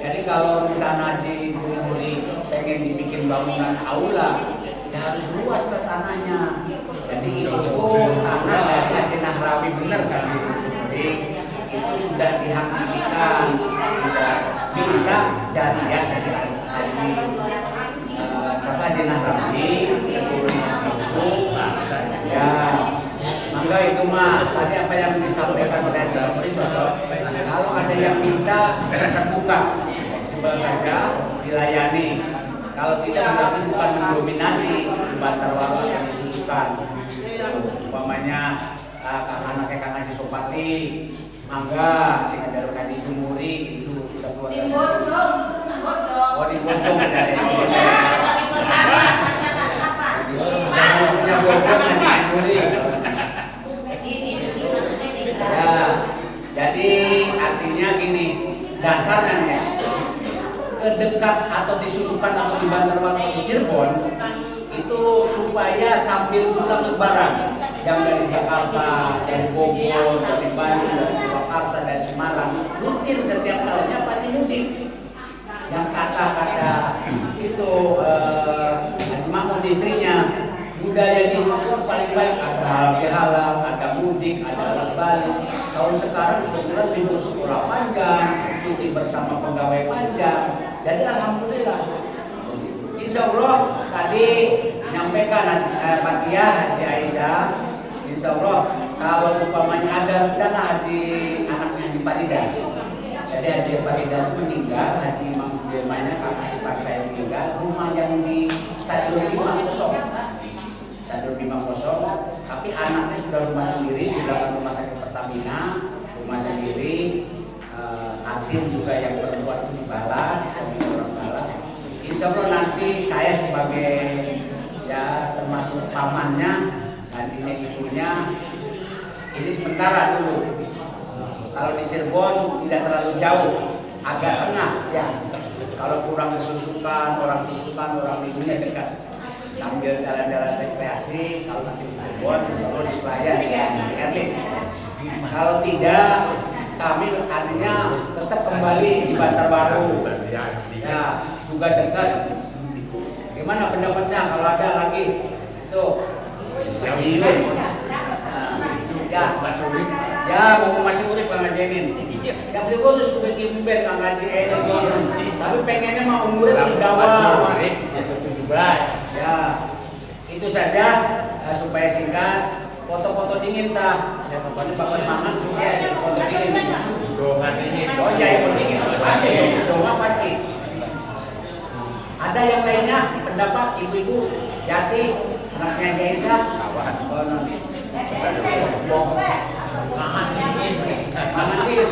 Jadi kalau rencana Haji Jumuri pengen dibikin bangunan aula, ya harus luas ke tanahnya. Jadi itu tanah dari Haji Nahrawi bener kan? Jadi itu sudah dihakimikan, sudah pindah jariah dari Haji Haji Nahrawi, turunnya Yusuf. Ya, mangga itu mah tadi apa yang disampaikan oleh Jumuri cocok. Kalau ada yang minta terbuka, coba saja dilayani. Kalau tidak berarti bukan mendominasi di Bantar Waro yang disusukan. Umpamanya anaknya Kang Haji Sopati, mangga si Kadarul Haji Jumuri itu sudah keluar dari oh di Bojong ada di punya Bojong Haji Jumuri. Ya, jadi artinya gini, dasarnya kedekat atau disusukan atau di Bantar Waro di Cirebon itu supaya sambil pulang lebaran yang dari Jakarta, dari Bogor, dari Bandung, dari Jakarta, dari Semarang rutin setiap tahunnya pasti mudik. Yang kata-kata itu Mahmud istrinya budaya di Indonesia paling baik ada halal halal, ada mudik, ada arus balik. Tahun sekarang kebetulan libur sekolah panjang, cuti bersama pegawai panjang. Jadi alhamdulillah. Insya Allah tadi menyampaikan Fatia Haji Aisyah. Insya Allah kalau umpamanya ada rencana Haji anaknya di Farida. Jadi Haji Farida meninggal, Haji Imam Sudirmannya kakak ipar saya meninggal, rumah yang di Stadion Bima kosong. Stadion Bima kosong, tapi anaknya sudah rumah sendiri di belakang rumah sakit Pertamina, rumah sendiri. Hakim juga yang perempuan di Balas, suami orang Balas. Insya Allah nanti saya sebagai ya termasuk pamannya dan ini ibunya ini sementara dulu. Kalau di Cirebon tidak terlalu jauh, agak tengah ya. Kalau kurang kesusukan, orang ibunya dekat. Sambil jalan-jalan rekreasi, kalau nanti di Cirebon, insya Allah dilayani ya, etis. Kalau tidak, kami artinya tetap kembali di Bantar Waro. Ya, juga dekat. Gimana pendapatnya kalau ada lagi? Itu Haji Yun. Ya, Mas Urip. Ya, mau masih urip Kang Haji Enin. Ya beli khusus sebagai pimpinan Kang Haji Enin. Tapi pengennya mau umurnya terus dawa. Ya, itu saja supaya singkat. Foto-foto dingin tak? Ya, pokoknya bapak mangan juga ya, foto dingin. Dongan dingin. Oh iya, yang dingin pasti, dongan pasti. Ada yang lainnya pendapat ibu-ibu Yati, anaknya Gaisa, mangan dingin.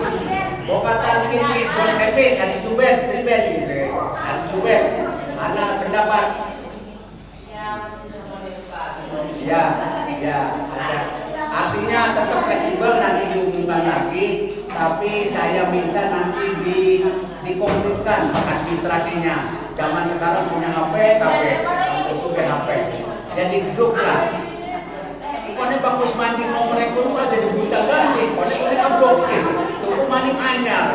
Bokatan dingin, bos epis, Haji Juben, Haji Juben. Ada pendapat? Ya, ada. Artinya tetap fleksibel nanti diumumkan lagi, tapi saya minta nanti dikomplitkan administrasinya. Zaman sekarang punya HP, itu HP. Jadi duduk lah. Pokoknya bagus mancing mau merekrut aja dibuta ganti. Pokoknya blokir. Tunggu maning anyar,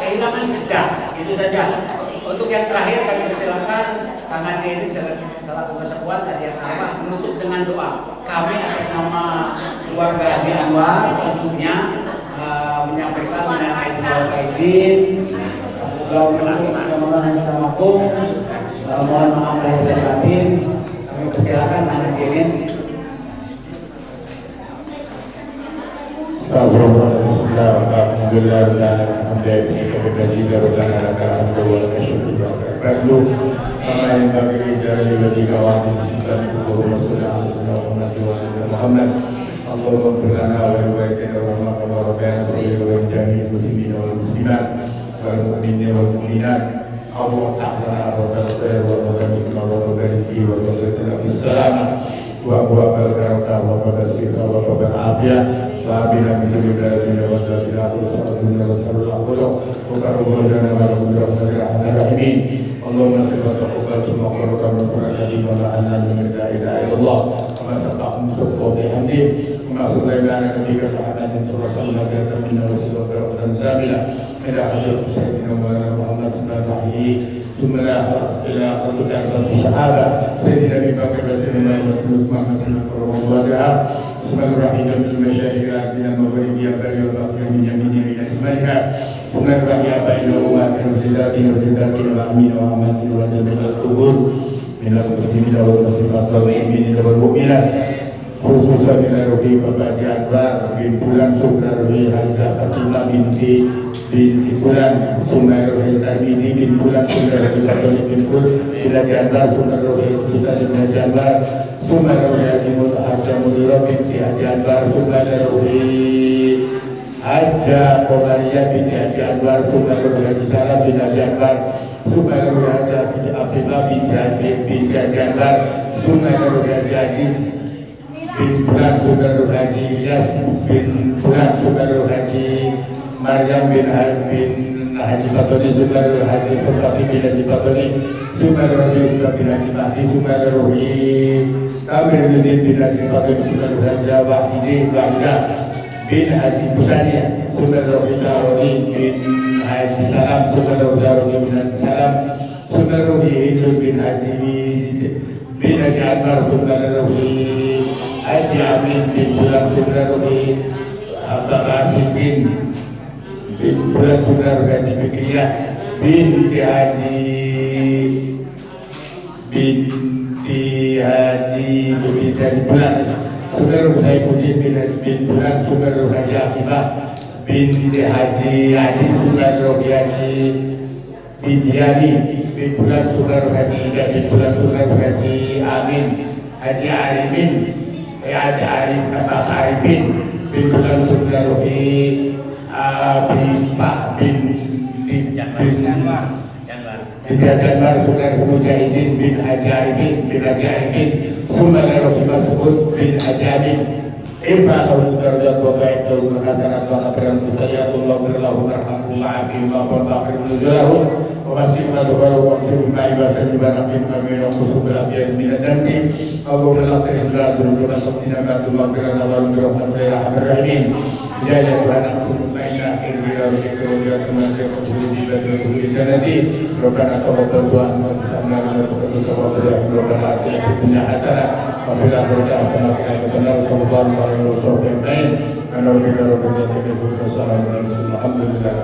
kehilangan jejak. Itu saja. Untuk yang terakhir kami persilakan Kang Haji ini selaku kesekuan tadi yang apa menutup dengan doa. Kami atas nama keluarga Haji Anwar khususnya menyampaikan mengenai doa izin, doa permohonan Assalamualaikum, mohon maaf lahir dan batin. Kami persilakan Kang Haji ini. Wa lana wa lakum rahmatir rahimin. Allahumma salli wa taqabbal semua korban berkurang wa la'ana min la ilaha illallah wa sabaqum subhanahu bihamdi wa subhana rabbika rahmatan tursaluna bi minna wa sallallahu wa zamila ila hadrati sayyidina Muhammad sallallahu alaihi Sumberah ila kebutuhan sahabat Sayyidina Nabi Bakar Rasulullah Muhammad sallallahu alaihi wasallam. Bismillahirrahmanirrahim. Al-Masyayikh dan Maghribi Abari wa Bakri min yamini ila shimaliha. Bismillahirrahmanirrahim. Wa ta'ala wa amin wa amati wa jami'al qubur min al-muslimin wal muslimat wal mu'minin wal mu'minat. Khususan ila Ruhi Bapak Anwar bin Bulan Subrarwi Hajjah Fatimah binti Bulan Sumarrohi Tarmidi bin Bulan Sumarrohi Katolik bin Bulan Janbar Sumarrohi Kisari bin Janbar Sumarrohi Hajimul Hajjah Mudura binti Janbar Sumarrohi Hajjah Komariya binti Janbar Sumarrohi Haji Salam bin Janbar Sumarrohi Hajjah binti Abdullah bin Janbar Sumarrohi Haji bin Bulan Sumarrohi Haji Ilyas bin Bulan Sumarrohi Haji Maryam bin Haji Fatoni Sumarrohi Haji Sultani bin Haji Fatoni Sumarrohi bin Haji Mahdi Sumarrohi Kamil bin Haji Fatoni Sumarrohi Haji Wahidi Bangga bin Haji Pusania Sumarrohi Saroni bin Haji Salam Sumarrohi Saroni bin Haji Salam Sumarrohi Hindu bin Haji Anwar Sumarrohi Haji Amin bin Bulan Sumarrohi Abdul Rasid bin Bulan Sumarrohi Haji Fikriyah binti Haji Bulan Sumarrohi Saifuddin bin Bulan Sumarrohi Haji Akibah binti Haji Sumarrohi Haji Bidiani bin Bulan Sumarrohi Haji Ida bin Bulan Sumarrohi Haji Amin Haji Arimin Haji Arifin bin Bulan Sumarrohi Pak bin Janbar Sumarrohi Mujahidin bin Haji Arifin Sumarrohi Mas'ud bin Haji Amin Irma lahu darajat wa ba'idhu hasanat wa qabran sayyatullah birlahu warhamhu ma'afi ma'afun ba'ir nuzulahu wa masihna duwaru wa msihim ma'ibasa jibana bin kami wa kusubul abiyad minat dansi Allahumma latih illadun wa nasabdina ba'du ma'birana wa lumirahman sayyarahman rahimin Jaya Tuhan Aksum Ma'ina Irwira Rukika Wajah Kemenantia Keputusan Jibat dan Keputusan Janati Rokana Kawabar Tuhan Maksudnya Keputusan Kawabar Rokana Asyik Punya Hasanah Wafilah Rokana Hasanah Kita Benar Sallallahu Alaihi Wasallam Karena Rokana Rokana Kita Benar Sallallahu Alaihi Wasallam Alhamdulillah